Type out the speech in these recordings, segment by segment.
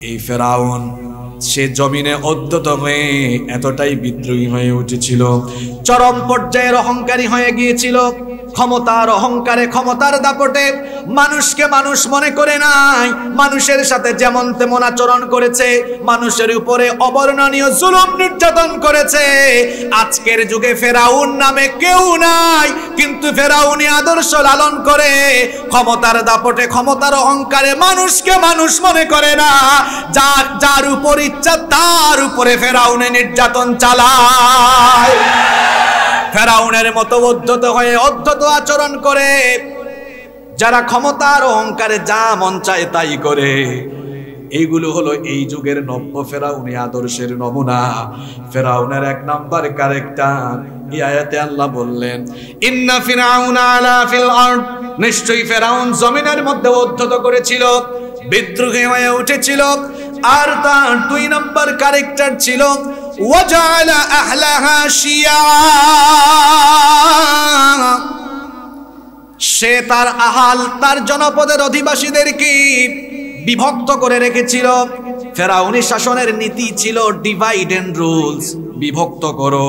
এই ফেরাউন সে জমিনে অদ্যত হয়ে এতটাই বিদ্রোহী হয়ে উঠেছিল, চরম পর্যায়ের অহংকারী হয়ে গিয়েছিল। ক্ষমতার অহংকারে, ক্ষমতার দাপটে মানুষকে মানুষ মনে করে নাই, মানুষের সাথে যেমন তেমন আচরণ করেছে, মানুষের উপরে অবর্ণনীয় জুলুম নির্যাতন করেছে। আজকের যুগে ফেরাউন নামে কেউ নাই, কিন্তু ফেরাউনি আদর্শ লালন করে ক্ষমতার দাপটে, ক্ষমতার অহংকারে মানুষকে মানুষ মনে করে না। যার উপর ইচ্ছা তার উপরে ফেরাউনে নির্যাতন চালায়। ফেরাউনের মতো উদ্ধত হয়ে অধ্যত আচরণ করে, যারা ক্ষমতার অহংকারে যা মন চায় তাই করে। এইগুলো হলো এই যুগের নব্য ফেরাউনি আদর্শের নমুনা। ফেরাউনের এক নাম্বার ক্যারেক্টার এই আয়াতে আল্লাহ বললেন, ইন্না ফিরাউনা আলা ফিল আরদ, নিশ্চয়ই ফেরাউন জমিনের মধ্যে উদ্ধত করেছিল, বিদ্রোহী হয়ে উঠেছিল। আর তার দুই নাম্বার ক্যারেক্টার ছিল ওয়াজালা আহলাহা শিয়া, সে তার আহাল, তার জনপদের অধিবাসীদেরকে বিভক্ত করে রেখেছিল। ফেরাউনি শাসনের নীতি ছিল ডিভাইড এন্ড রুলস, বিভক্ত করো,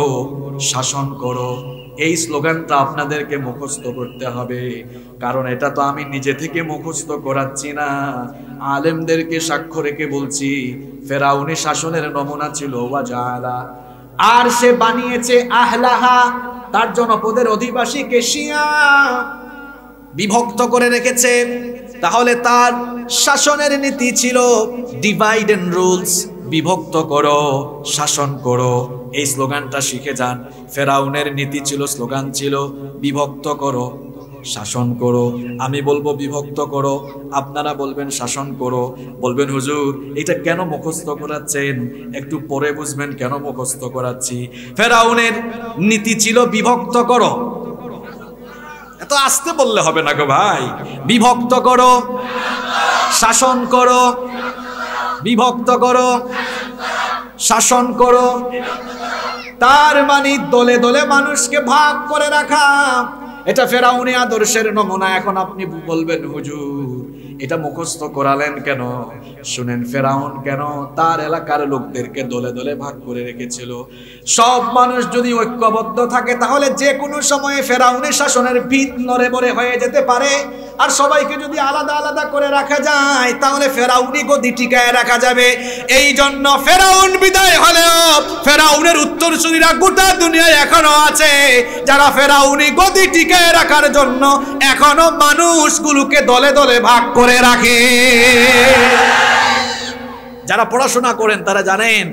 শাসন করো। এই স্লোগানটা আপনাদেরকে মুখস্থ করতে হবে, কারণ এটা তো আমি নিজে থেকে মুখস্থ করাচ্ছি না, আলেমদেরকে সাক্ষ্য রেখে বলছি। ফেরাউনি শাসনের নমুনা ছিল ওয়াজালা, আর সে বানিয়েছে আহলাহা, তার জনপদের অধিবাসীকে শিয়া, বিভক্ত করে রেখেছে। তাহলে তার শাসনের নীতি ছিল ডিভাইড এন্ড রুলস, বিভক্ত করো, শাসন করো। এই স্লোগানটা শিখে যান। ফেরাউনের নীতি ছিল, স্লোগান ছিল বিভক্ত করো, শাসন করো। আমি বলবো বিভক্ত করো, আপনারা বলবেন শাসন করো। বলবেন হুজুর এটা কেন মুখস্থ করাচ্ছেন? একটু পরে বুঝবেন কেন মুখস্থ করাচ্ছি। ফেরাউনের নীতি ছিল বিভক্ত করো, এত আস্তে বললে হবে না গো ভাই। বিভক্ত করো, শাসন করো, বিভক্ত করো, শাসন করো। তার মানে দলে দলে মানুষকে ভাগ করে রাখা, এটা ফেরাউনি আদর্শের নমুনা। এখন আপনি বলবেন হুজুর এটা মুখস্থ করালেন কেন? শুনেন, ফেরাউন কেন তার এলাকার লোকদেরকে দলে দলে ভাগ করে রেখেছিল। সব মানুষ যদি ঐক্যবদ্ধ থাকে তাহলে যে কোনো সময়ে ফেরাউনের শাসনের ভিত নড়ে বড়ে হয়ে যেতে পারে। আর সবাইকে যদি আলাদা আলাদা করে রাখা যায় তাহলে ফেরাউনি গদি টিকায় রাখা যাবে। এই জন্য ফেরাউন বিদায় হলেও ফেরাউনের উত্তরসূরিরা গোটা দুনিয়ায় এখনো আছে, যারা ফেরাউনি গদি টিকায় রাখার জন্য এখনো মানুষগুলোকে দলে দলে ভাগ করে রাখে। যারা পড়াশোনা করেন তারা জানেন,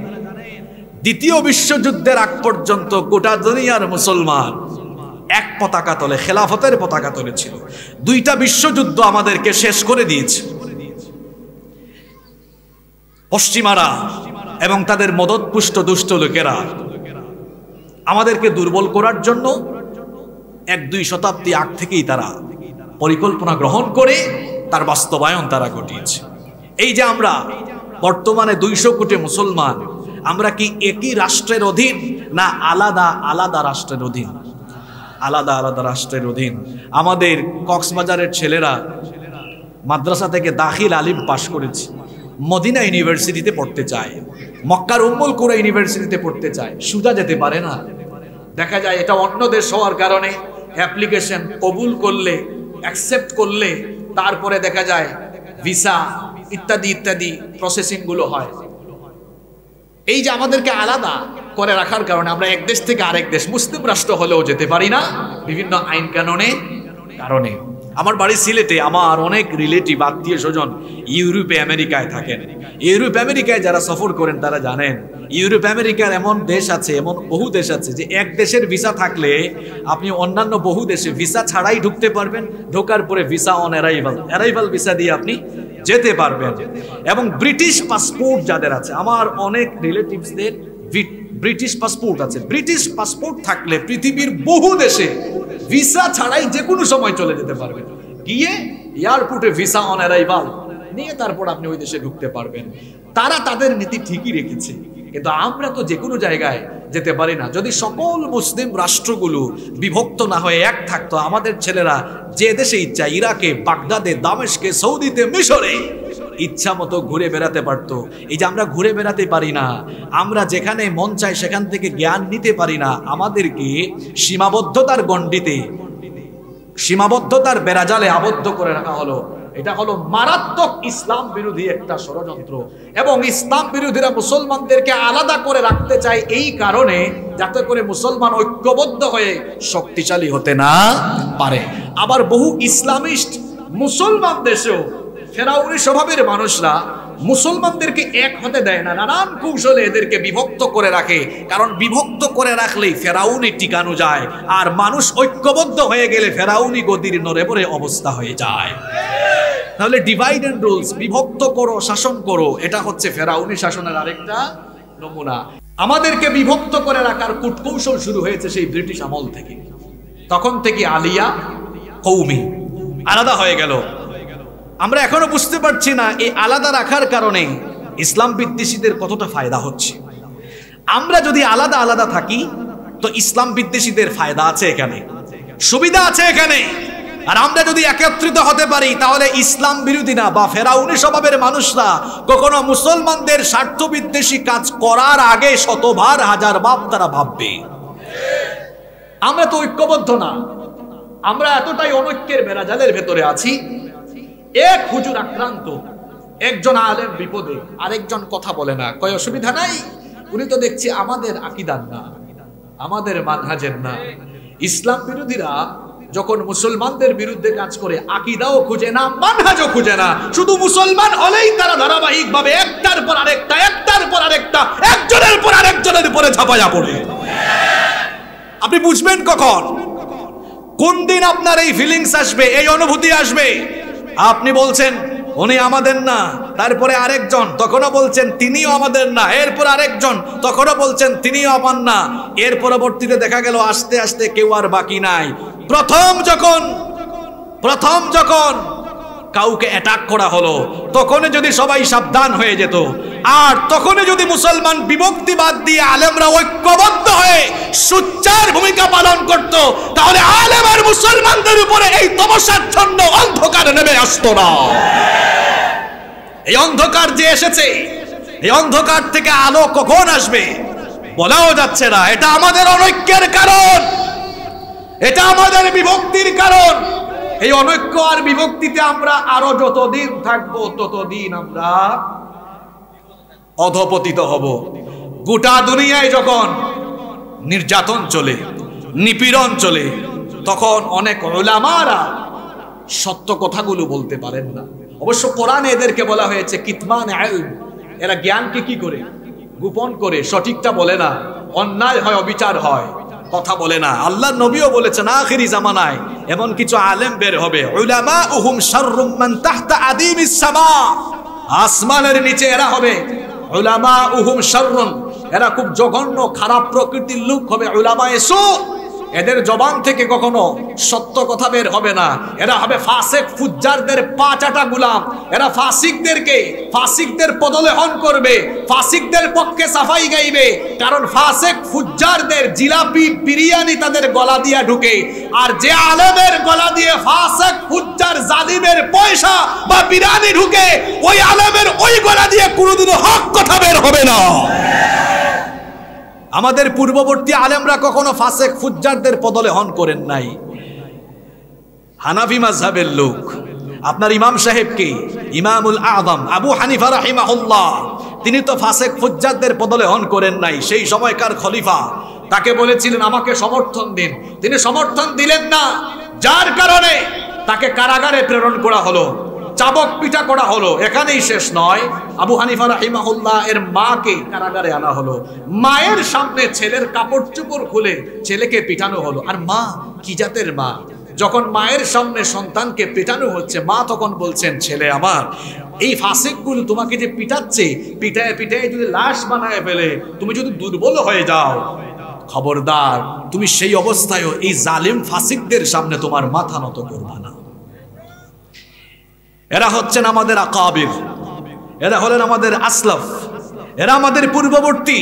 দ্বিতীয় বিশ্বযুদ্ধের আগ পর্যন্ত গোটা দুনিয়ার মুসলমান এক পতাকা তলে, খেলাফতের পতাকা তলে ছিল। দুইটা বিশ্বযুদ্ধ আমাদেরকে শেষ করে দিয়েছে। পশ্চিমারা এবং তাদের মদতপুষ্ট দুষ্ট লোকেরা আমাদেরকে দুর্বল করার জন্য 1-2 শতাব্দী আগ থেকেই তারা পরিকল্পনা গ্রহণ করে তার বাস্তবায়ন তারা ঘটিয়েছে। এই যে আমরা বর্তমানে 200 কোটি মুসলমান, আমরা কি একই রাষ্ট্রের অধীন না আলাদা আলাদা রাষ্ট্রের অধীন? আলাদা আলাদা রাষ্ট্রের অধীন। আমাদের কক্সবাজারের ছেলেরা মাদ্রাসা থেকে দাখিল আলিম পাশ করেছে, মদিনা ইউনিভার্সিটিতে পড়তে চায়, মক্কার উম্মুল কুরা ইউনিভার্সিটিতে পড়তে চায়, সুজা যেতে পারে না। দেখা যায় এটা অন্য দেশ হওয়ার কারণে অ্যাপ্লিকেশন কবুল করলে, অ্যাকসেপ্ট করলে তারপরে দেখা যায় ভিসা ইত্যাদি ইত্যাদি প্রসেসিং গুলো হয়। এই যে আমাদেরকে আলাদা করে রাখার কারণে আমরা এক দেশ থেকে আরেক দেশ, মুসলিম রাষ্ট্র হলেও যেতে পারি না বিভিন্ন আইন কানুনের কারণে। আমার বাড়ি সিলেটে, আমার অনেক রিলেটিভ আত্মীয় স্বজন ইউরোপে আমেরিকায় থাকেন। ইউরোপ আমেরিকায় যারা সফর করেন তারা জানেন, ইউরোপ আমেরিকার এমন দেশ আছে, এমন বহু দেশ আছে যে এক দেশের ভিসা থাকলে আপনি অন্যান্য বহু দেশে ভিসা ছাড়াই ঢুকতে পারবেন, ঢোকার পরে visa on arrival, arrival visa দিয়ে আপনি যেতে পারবেন। এবং ব্রিটিশ পাসপোর্ট যাদের আছে, আমার অনেক রিলেটিভসদের ব্রিটিশ পাসপোর্ট আছে। ব্রিটিশ পাসপোর্ট থাকলে পৃথিবীর বহু দেশে ভিসা ছাড়াই যে কোনো সময় চলে যেতে পারবেন। গিয়ে এয়ারপোর্টে ভিসা অন অ্যারাইভাল নিয়ে তারপর আপনি ওই দেশে ঢুকতে পারবেন। তারা তাদের নীতি ঠিকই রেখেছে, কিন্তু আমরা তো যে কোনো জায়গায় যেতে পারি না। যদি সকল মুসলিম রাষ্ট্রগুলো বিভক্ত না হয়ে এক থাকতো, আমাদের ছেলেরা যে দেশে ইচ্ছা, ইরাকে, বাগদাদে, দামেস্কে, সৌদিতে, মিশরে ইচ্ছা মতো ঘুরে বেড়াতে পারতো। এই যে আমরা ঘুরে বেড়াতে পারি না, আমরা যেখানে মন চায় সেখান থেকে জ্ঞান নিতে পারি না, আমাদেরকে সীমাবদ্ধতার গণ্ডিতে, সীমাবদ্ধতার বেড়াজালে আবদ্ধ করে রাখা হলো। এটা হলো মারাত্মক ইসলাম বিরোধী একটা ষড়যন্ত্র। এবং ইসলাম বিরোধীরা মুসলমানদেরকে আলাদা করে রাখতে চায় এই কারণে, যাতে করে মুসলমান ঐক্যবদ্ধ হয়ে শক্তিশালী হতে না পারে। আবার বহু ইসলামিস্ট মুসলমান দেশেও ফেরাউনি স্বভাবের মানুষরা মুসলমানদেরকে এক হতে দেয় না, নানান কৌশলে এদেরকে বিভক্ত করে রাখে। কারণ বিভক্ত করে রাখলেই ফেরাউনি টিকানো যায়, আর মানুষ ঐক্যবদ্ধ হয়ে গেলে ফেরাউনি গদির নড়ে পড়ে অবস্থা হয়ে যায়। তাহলে ডিভাইড এন্ড রুলস, বিভক্ত করো, শাসন করো, এটা হচ্ছে ফেরাউনি শাসনের আরেকটা নমুনা। আমাদেরকে বিভক্ত করে রাখার কূটকৌশল শুরু হয়েছে সেই ব্রিটিশ আমল থেকে। তখন থেকে আলিয়া কৌমি আলাদা হয়ে গেল। আমরা এখনো বুঝতে পারছি না এই আলাদা রাখার কারণে ইসলাম বিদ্বেষীদের কতটা ফায়দা হচ্ছে। আমরা যদি আলাদা আলাদা থাকি তো ইসলাম বিদ্বেষীদের ফায়দা আছে এখানে, সুবিধা আছে এখানে। আর আমরা যদি একত্রিত হতে পারি তাহলে ইসলাম বিরোধীরা বা ফেরাউনি স্বভাবের মানুষরা কখনো মুসলমানদের স্বার্থ বিদ্বেষী কাজ করার আগে শতবার হাজার বার তারা ভাববে। আমরা তো ঐক্যবদ্ধ না, আমরা এতটাই অনৈক্যের বেড়াজালের ভেতরে আছি। এক হুজুর আক্রান্ত, একজন আলেম বিপদে, আরেকজন কথা বলে না, কয় অসুবিধা নাই, উনি তো দেখছি আমাদের আকীদার না, আমাদের মানহাজের না। ইসলাম বিরোধীরা যখন মুসলমানদের বিরুদ্ধে কাজ করে আকীদাও খুঁজে না, মানহাজও খুঁজে না, শুধু মুসলমান হলেই তারা ধারাবাহিকভাবে একটার পর আরেকটা, একটার পর আরেকটা, একজনের পর আরেকজনের উপরে ঝাঁপাইয়া পড়ে। আপনি বুঝবেন কখন, কোন দিন আপনার এই ফিলিংস আসবে, এই অনুভূতি আসবে? আপনি বলছেন উনি আমাদের না, তারপরে আরেকজন তখনও বলছেন তিনিও আমাদের না, এরপর আরেকজন তখনও বলছেন তিনিও আমার না। এর পরবর্তীতে দেখা গেল আস্তে আস্তে কেউ আর বাকি নাই। প্রথম যখন কাউকে অ্যাটাক করা হলো তখনই যদি সবাই সাবধান হয়ে যেত, আর তখনই যদি মুসলমান বিভক্তি বাদ দিয়ে আলেমরা ঐক্যবদ্ধ হয়ে সুচ্চার ভূমিকা পালন করত, তাহলে আলেম আর মুসলমানদের উপরে এই তমসাচ্ছন্ন অন্ধকার নেমে আসতো না। এই অন্ধকার যে এসেছে, এই অন্ধকার থেকে আলো কখন আসবে বলাও যাচ্ছে না। এটা আমাদের অনৈক্যের কারণ, এটা আমাদের বিভক্তির কারণ। এই অনৈক্য আর বিভক্তিতে আমরা আরো যতদিন থাকবো ততদিন আমরা অধপতিত হব। গোটা দুনিয়ায় যখন নির্যাতন চলে, নিপীড়ন চলে, তখন অনেক উলামারা সত্য কথাগুলো বলতে পারেন না। অবশ্য কোরআনে এদেরকে বলা হয়েছে কিতমান ইলম, এরা জ্ঞানকে কি করে গোপন করে, সঠিকটা বলে না, অন্যায় হয়, অবিচার হয়, কথা বলে না। আল্লাহর নবীও বলেছেন আখিরি জামানায় এমন কিছু আলেম বের হবে, উলামাউহুম শাররুম মান তাহতা আদিমিস সামা, আসমানের নিচে এরা হবে উলামাউহুম শাররুন, এরা খুব জঘন্য খারাপ প্রকৃতির লোক হবে, উলামায়ে সু। এদের জবান থেকে কখনো সত্য কথা বের হবে না। এরা হবে ফাসিক ফুজ্জারদের পাঁচাটা গোলাম। এরা ফাসিকদের পদলেহন করবে, ফাসিকদের পক্ষে সাফাই গাইবে। কারণ ফাসিক ফুজ্জারদের জিলাপি বিরিয়ানি তাদের গলা দিয়া ঢুকে, আর যে আলেমের গলা দিয়ে ফাসিক ফুজ্জার জালিমের পয়সা বা বিরিয়ানি ঢুকে, ওই আলেমের ওই গলা দিয়ে কোনোদিনও হক কথা বের হবে না। আমাদের পূর্ববর্তী আলেমরা কখনো ফাসিক ফুজ্জারদের পদলেহন করেন নাই। হানাফি মাযহাবের লোক, আপনার ইমাম সাহেবকে, ইমামুল আযম আবু হানিফা রাহিমাহুল্লাহ, তিনি তো ফাসিক ফুজ্জারদের পদলেহন করেন নাই। সেই সময়কার খলিফা তাকে বলেছিলেন আমাকে সমর্থন দিন, তিনি সমর্থন দিলেন না, যার কারণে তাকে কারাগারে প্রেরণ করা হলো, চাবক পিটা করা হলো। এখানেই শেষ নয়, আবু হানিফা রাহিমাহুল্লাহ এর মাকে কারাগারে আনা হলো, মায়ের সামনে ছেলের কাপড় চোপড় খুলে ছেলেকে পিটানো হলো। আর মা কি জাতের মা, যখন মায়ের সামনে সন্তানকে পিটানো হচ্ছে, মা তখন বলছেন ছেলে আমার, এই ফাসিকগুলো তোমাকে যে পিটাচ্ছে, পিটায় পিটায় যদি লাশ বানায় ফেলে, তুমি যদি দুর্বল হয়ে যাও, খবরদার তুমি সেই অবস্থায়ও এই জালিম ফাসিকদের সামনে তোমার মাথা নত করবা না। এরা হচ্ছেন আমাদের আকাবির, এরা হলেন আমাদের আসলাফ, এরা আমাদের পূর্ববর্তী।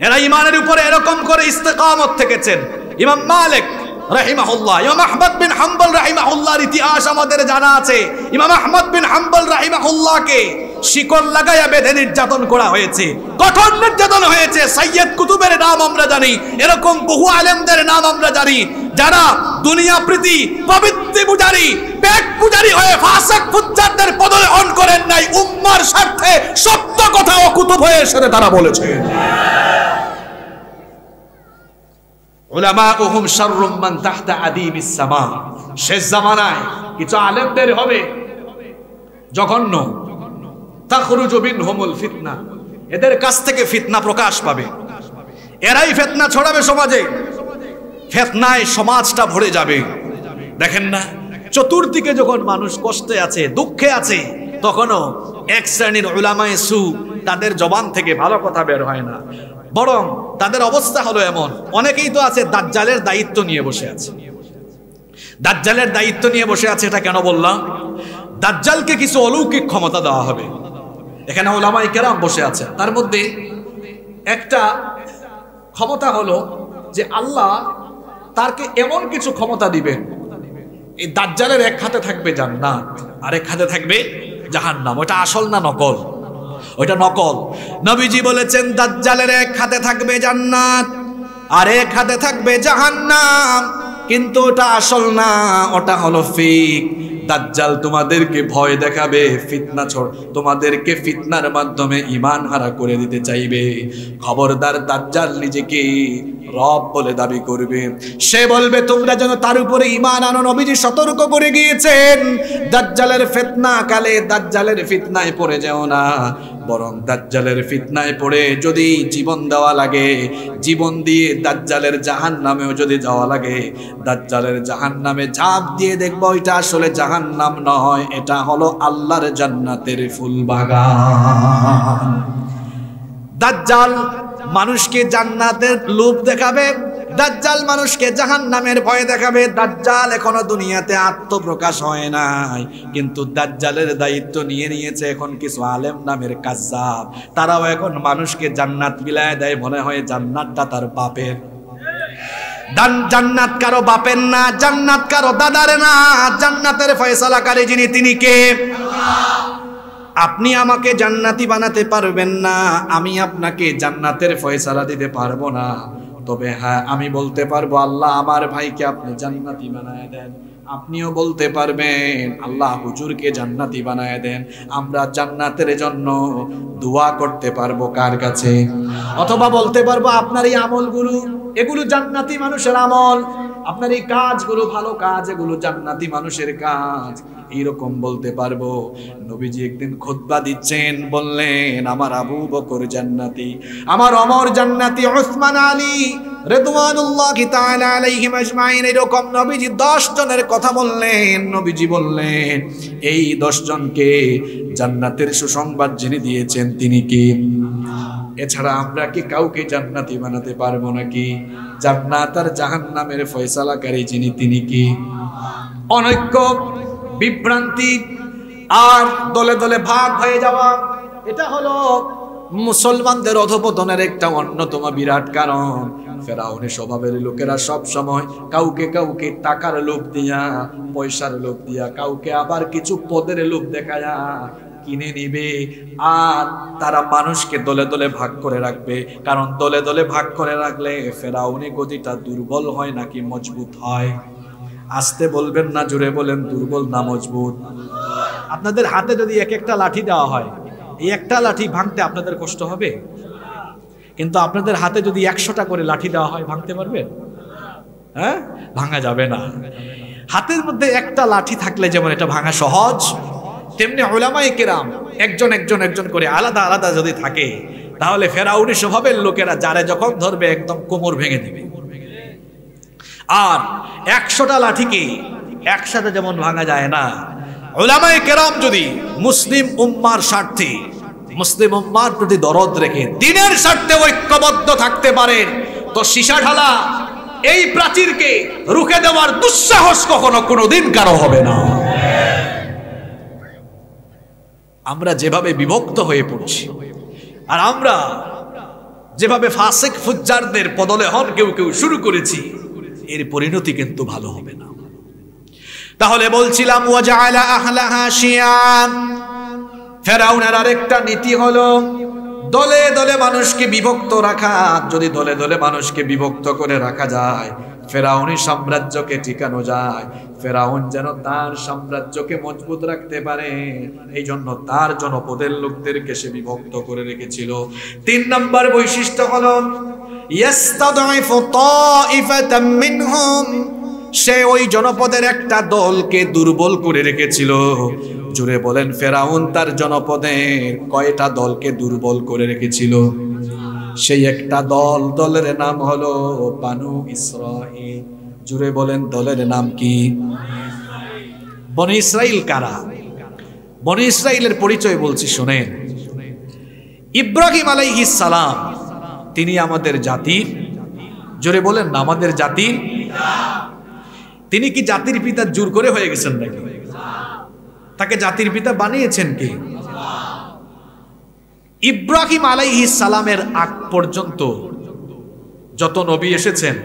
এরা ইমানের উপরে এরকম করে ইস্তেকামত থেকেছেন। ইমাম মালিক রাহিমাহুল্লাহ, ইমাম আহমদ বিন হাম্বল রাহিমাহুল্লাহর ইতিহাস আমাদের জানা আছে। ইমাম আহমদ বিন হাম্বল রাহিমাহুল্লাহকে শিকল লাগায়া বেঁধে নির্যাতন করা হয়েছে, কঠোর নির্যাতন হয়েছে। সাইয়্যিদ কুতুবের নাম আমরা জানি, এরকম বহু আলেমদের নাম আমরা জানি যারা দুনিয়া প্রীতি পবিত্র পূজারী পেট পূজারী হয়ে ফাসিক ফুজ্জারদের পদদলিত করেন নাই, উম্মার স্বার্থে সত্য কথা ও কুতুব হয়ে এসে তারা বলেছে। উলামাউহুম শাররুম মান তাহতা আদিমিস সামা। শেষ জামানায় কিছু আলেমদের হবে জঘন্য, তাখরুজু মিনহুমুল ফিতনা, এদের কাছ থেকে ফিতনা প্রকাশ পাবে, এরাই ফিতনা ছড়াবে সমাজে, ফিতনায় সমাজটা ভরে যাবে। দেখেন না, চতুর্দিকে যখন মানুষ কষ্টে আছে, দুঃখে আছে, তখনও এক শ্রেণীর উলামায়ে সু তাদের জবান থেকে ভালো কথা বের হয় না, বরং তাদের অবস্থা হলো এমন। অনেকেই তো আছে দাজ্জালের দায়িত্ব নিয়ে বসে আছে, দাজ্জালের দায়িত্ব নিয়ে বসে আছে। এটা কেন বললাম? দাজ্জালকে কিছু অলৌকিক ক্ষমতা দেওয়া হবে। এখানে উলামায়ে কেরাম বসে আছে, তার মধ্যে একটা ক্ষমতা হলো যে আল্লাহ তারকে এমন কিছু ক্ষমতা দিবেন, এই দাজ্জালের এক হাতে থাকবে জান্নাত, আরেক হাতে থাকবে জাহান্নাম। ওটা আসল না নকল? ওটা নকল। নবীজি বলেছেন দাজ্জালের এক হাতে থাকবে জান্নাত, আরেক হাতে থাকবে জাহান্নাম, কিন্তু ওটা আসল না, ওটা হলো ফেক। দাজ্জাল তোমাদেরকে ভয় দেখাবে, ফিতনা তোমাদেরকে ফিতনার মাধ্যমে ঈমান হারা করে দিতে চাইবে। খবরদার, দাজ্জাল নিজেকে রব বলে দাবি করবে, সে বলবে তোমরা যেন তার উপরে ঈমান আনো। নবীজি সতর্ক করে গিয়েছেন, দাজ্জালের ফিতনা কালে দাজ্জালের ফিতনায় পড়ে যেও না, বরং দাজ্জালের ফিতনায় পড়ে যদি জীবন দেওয়া লাগে, জীবন দিয়ে দাজ্জালের জাহান্নামেও যদি যাওয়া লাগে, দাজ্জালের জাহান্নামে ঝাঁপ দিয়ে দেখবো এটা আসলে জাহান্নাম নয়, এটা হলো আল্লাহর জান্নাতের ফুল বাগান। দাজ্জাল মানুষকে জান্নাতের লোভ দেখাবে, দাজ্জাল মানুষকে জাহান্নামের ভয় দেখাবে। দাজ্জাল এখনো দুনিয়াতে আত্মপ্রকাশ হয় নাই, কিন্তু দাজ্জালের দায়িত্ব নিয়ে নিয়েছে এখন কিছু আলেম নামের কাজ্জাব। তারাও এখন মানুষকে জান্নাত বিলায় দেয়, মনে হয় জান্নাতটা তার বাপের। জান্নাত কারো বাপের না, জান্নাত কারো দাদার না, জান্নাতের ফয়সালাকারী যিনি তিনি কে? আপনি আমাকে জান্নাতি বানাতে পারবেন না, আমি আপনাকে জান্নাতের ফয়সালা দিতে পারবো না, তবে হ্যাঁ আমি বলতে পারবো আল্লাহ আমার ভাইকে আপনি জান্নাতি বানায় দেন। আপনিও বলতে পারবেন আল্লাহ হুজুরকে জান্নাতি বানায় দেন। আমরা জান্নাতের জন্য দোয়া করতে পারবো কার কাছে? অথবা বলতে পারবো আপনার এই আমলগুলো, এগুলো জান্নাতি মানুষের আমল, আপনার এই কাজগুলো ভালো কাজ, এগুলো জান্নাতি মানুষের কাজ, এইরকম বলতে পারবো। নবীজি একদিন খুতবা দিচ্ছেন, বললেন আমার আবু বকর জান্নাতি, আমার ওমর জান্নাতি, উসমান আলী রিদওয়ানুল্লাহি তাআলা আলাইহিম আজমাইন, এরকম নবীজি 10 জনের কথা বললেন। নবীজি বললেন এই 10 জনকে জান্নাতের সুসংবাদ যিনি দিয়েছেন তিনি কি? এছাড়া আমরা কি কাউকে জান্নাতি বানাতে পারবো নাকি? জান্নাত আর জাহান্নামের ফয়সালাকারী যিনি তিনি কি? অনৈক্য, বিভ্রান্তি আর দলে দলে ভাগ হয়ে যাওয়া, এটা হলো মুসলমানদের অধঃপতনের একটা অন্যতম বিরাট কারণ। ফেরাউনের স্বভাবের লোকেরা সব সময় কাউকে কাউকে টাকার লোভ দিয়া, পয়সার লোভ দিয়া, কাউকে আবার কিছু পদের লোভ দেখায়া কিনে নিবে, আর তারা মানুষকে দলে দলে ভাগ করে রাখবে। কারণ দলে দলে ভাগ করে রাখলে ফেরাউনি গদিটা দুর্বল হয় নাকি মজবুত হয়? আসতে বলবেন না, জোরে বলেন, দুর্বল না মজবুত? আপনাদের হাতে যদি এক একটা লাঠি দেওয়া হয়, এই একটা লাঠি ভাঙতে আপনাদের কষ্ট হবে, কিন্তু আপনাদের হাতে যদি 100টা করে লাঠি দেওয়া হয়, ভাঙতে পারবেন? হ্যাঁ, ভাঙা যাবে না। হাতের মধ্যে একটা লাঠি থাকলে যেমন এটা ভাঙা সহজ, তেমনি উলামায়ে কেরাম একজন একজন একজন করে আলাদা আলাদা যদি থাকে, তাহলে ফেরাউনি স্বভাবের লোকেরা যারে যখন ধরবে একদম কোমর ভেঙে দিবে। আর 100টা লাঠিকে একসাথে যেমন ভাঙা যায় না, উলামায়ে কেরাম যদি মুসলিম উম্মার স্বার্থে, মুসলিম উম্মার প্রতি দরদ রেখে দ্বীনের স্বার্থে ঐক্যবদ্ধ থাকতে পারেন, তো সীসা ঢালা এই প্রাচীরকে রুখে দেওয়ার দুঃসাহস কখনো কোনোদিন কারো হবে না। আমরা যেভাবে বিভক্ত হয়ে পড়ছি, আর আমরা যেভাবে ফাসিক ফুজ্জারদের পদলেহন কেউ কেউ শুরু করেছি, এর পরিণতি কিন্তু ভালো হবে না। তাহলে বলছিলাম ওয়াজআলা আহলাহা শিয়াম, ফেরাউনের আরেকটা নীতি হলো দলে দলে মানুষকে বিভক্ত রাখা। যদি দলে দলে মানুষকে বিভক্ত করে রাখা যায়, ফেরাউনি সাম্রাজ্যকে টিকানো যায়, ফেরাউন যেন তার সাম্রাজ্যকে মজবুত রাখতে পারে, এই জন্য তার জনপদের লোকদেরকে সে বিভক্ত করে রেখেছিল। 3 নম্বর বৈশিষ্ট্য হলো ইয়াস্তাদঈফু তাইফাতাম মিনহুম, সে ওই জনপদের একটা দলকে দুর্বল করে রেখেছিল। জুড়ে বলেন, ফেরাউন তার জনপদের কয়টা দলকে দুর্বল করে রেখেছিল? সেই একটা দলের নাম হলো বানু ইসরাঈল। জুড়ে বলেন, দলের নাম কি? বনি ইসরাঈল কারা? বনি ইসরাঈলের পরিচয় বলছি, শুনেন। ইব্রাহিম আলাইহিস সালাম, তিনি আমাদের জাতির, জোরে বলেন না, আমাদের জাতির। তিনি কি জাতির পিতা জোর করে হয়ে গেছেন নাকি? তাকে জাতির পিতা বানিয়েছেন কে? ইব্রাহিম আলাইহিস সালামের আগ পর্যন্ত যত নবী এসেছেন,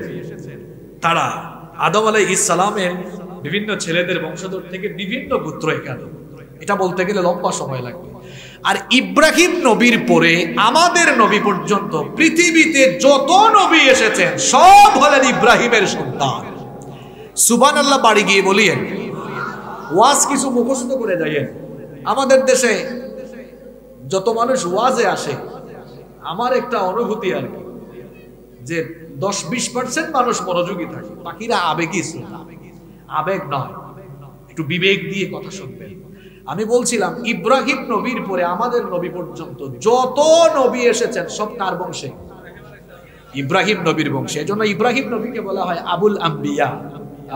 তারা আদম আলাইহিস সালামের বিভিন্ন ছেলেদের বংশধর থেকে বিভিন্ন গোত্র এখানে, এটা বলতে গেলে লম্বা সময় লাগবে। আর ইব্রাহিম নবীর পরে আমাদের নবী পর্যন্ত পৃথিবীতে যত নবী এসেছেন সব হলেন ইব্রাহিমের সন্তান। সুবহানাল্লাহ বাড়ি গিয়ে বলিয়েন, ওয়াজ কিছু মুখস্থ করে যাইয়েন। আমাদের দেশে যত মানুষ ওয়াজে আসে, আমার একটা অনুভূতি আর কি, যে 10-20% মানুষ মনোযোগী থাকে, বাকিরা আবেগী। আবেগ নয়, একটু বিবেক দিয়ে কথা শুনবেন। আমি বলছিলাম ইব্রাহিম নবীর পরে আমাদের নবী পর্যন্ত যত নবী এসেছেন সব কার বংশে? ইব্রাহিম নবীর বংশে। এজন্য ইব্রাহিম নবীকে বলা হয় আবুল আম্বিয়া।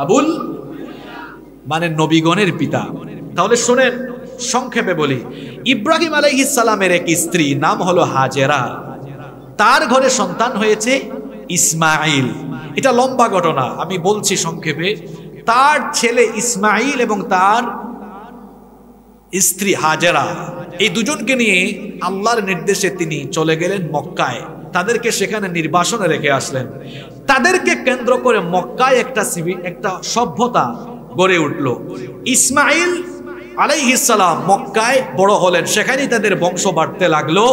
আবুল মানে নবীগণের পিতা। তাহলে শুনেন, সংক্ষেপে বলি, ইব্রাহিম আলাইহিস সালামের এক স্ত্রী নাম হলো হাজেরা, তার ঘরে সন্তান হয়েছে ইসমাইল। এটা লম্বা ঘটনা, আমি বলছি সংক্ষেপে। তার ছেলে ইসমাইল এবং তার স্ত্রী হাজেরা, এই দুজনকে নিয়ে আল্লাহর নির্দেশে তিনি চলে গেলেন মক্কায়। তাদেরকে সেখানে নির্বাসনে রেখে আসলেন। তাদেরকে কেন্দ্র করে মক্কায় একটা সভ্যতা গড়ে উঠল। ইসমাইল আলাইহিস সালাম মক্কায় বড় হলেন, সেখানেই তাদের বংশ বাড়তে লাগলো।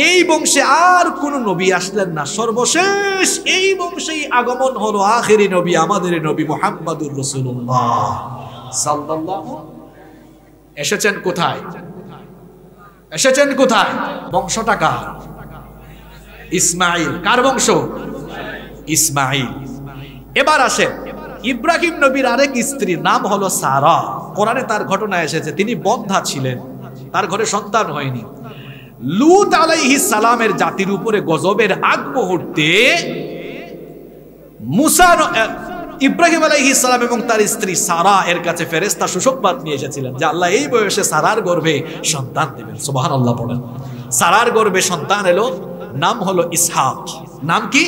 এই বংশে আর কোন নবী আসলেন না, সর্বশেষ এই বংশেই আগমন হলো আখেরি নবী, আমাদের নবী মুহাম্মদুর রাসূলুল্লাহ সাল্লাল্লাহু। এসেছেন কোথায়? এসেছেন কোথায়? বংশটা কার? ইসমাইল। কার বংশ? ইসমাইল। এবার আসেন, ইব্রাহিম নবীর আরেক স্ত্রীর নাম হলো সারা। কোরআনে তার ঘটনা এসেছে, তিনি বন্ধ্যা ছিলেন, তার ঘরে সন্তান হয়নি। লূত আলাইহিস সালামের জাতির উপরে গজবের আগ মুহূর্তে মুসা, ইব্রাহিম আলাইহিস সালাম এবং তার স্ত্রী সারা এর কাছে ফেরেশতা সুসংবাদ নিয়ে এসেছিলেন যে আল্লাহ এই বয়সে সারার গর্ভে সন্তান দেবেন। সুবহানাল্লাহ পড়েন। সারার গর্ভে সন্তান এলো, নাম হলো ইসহাক। নাম কি?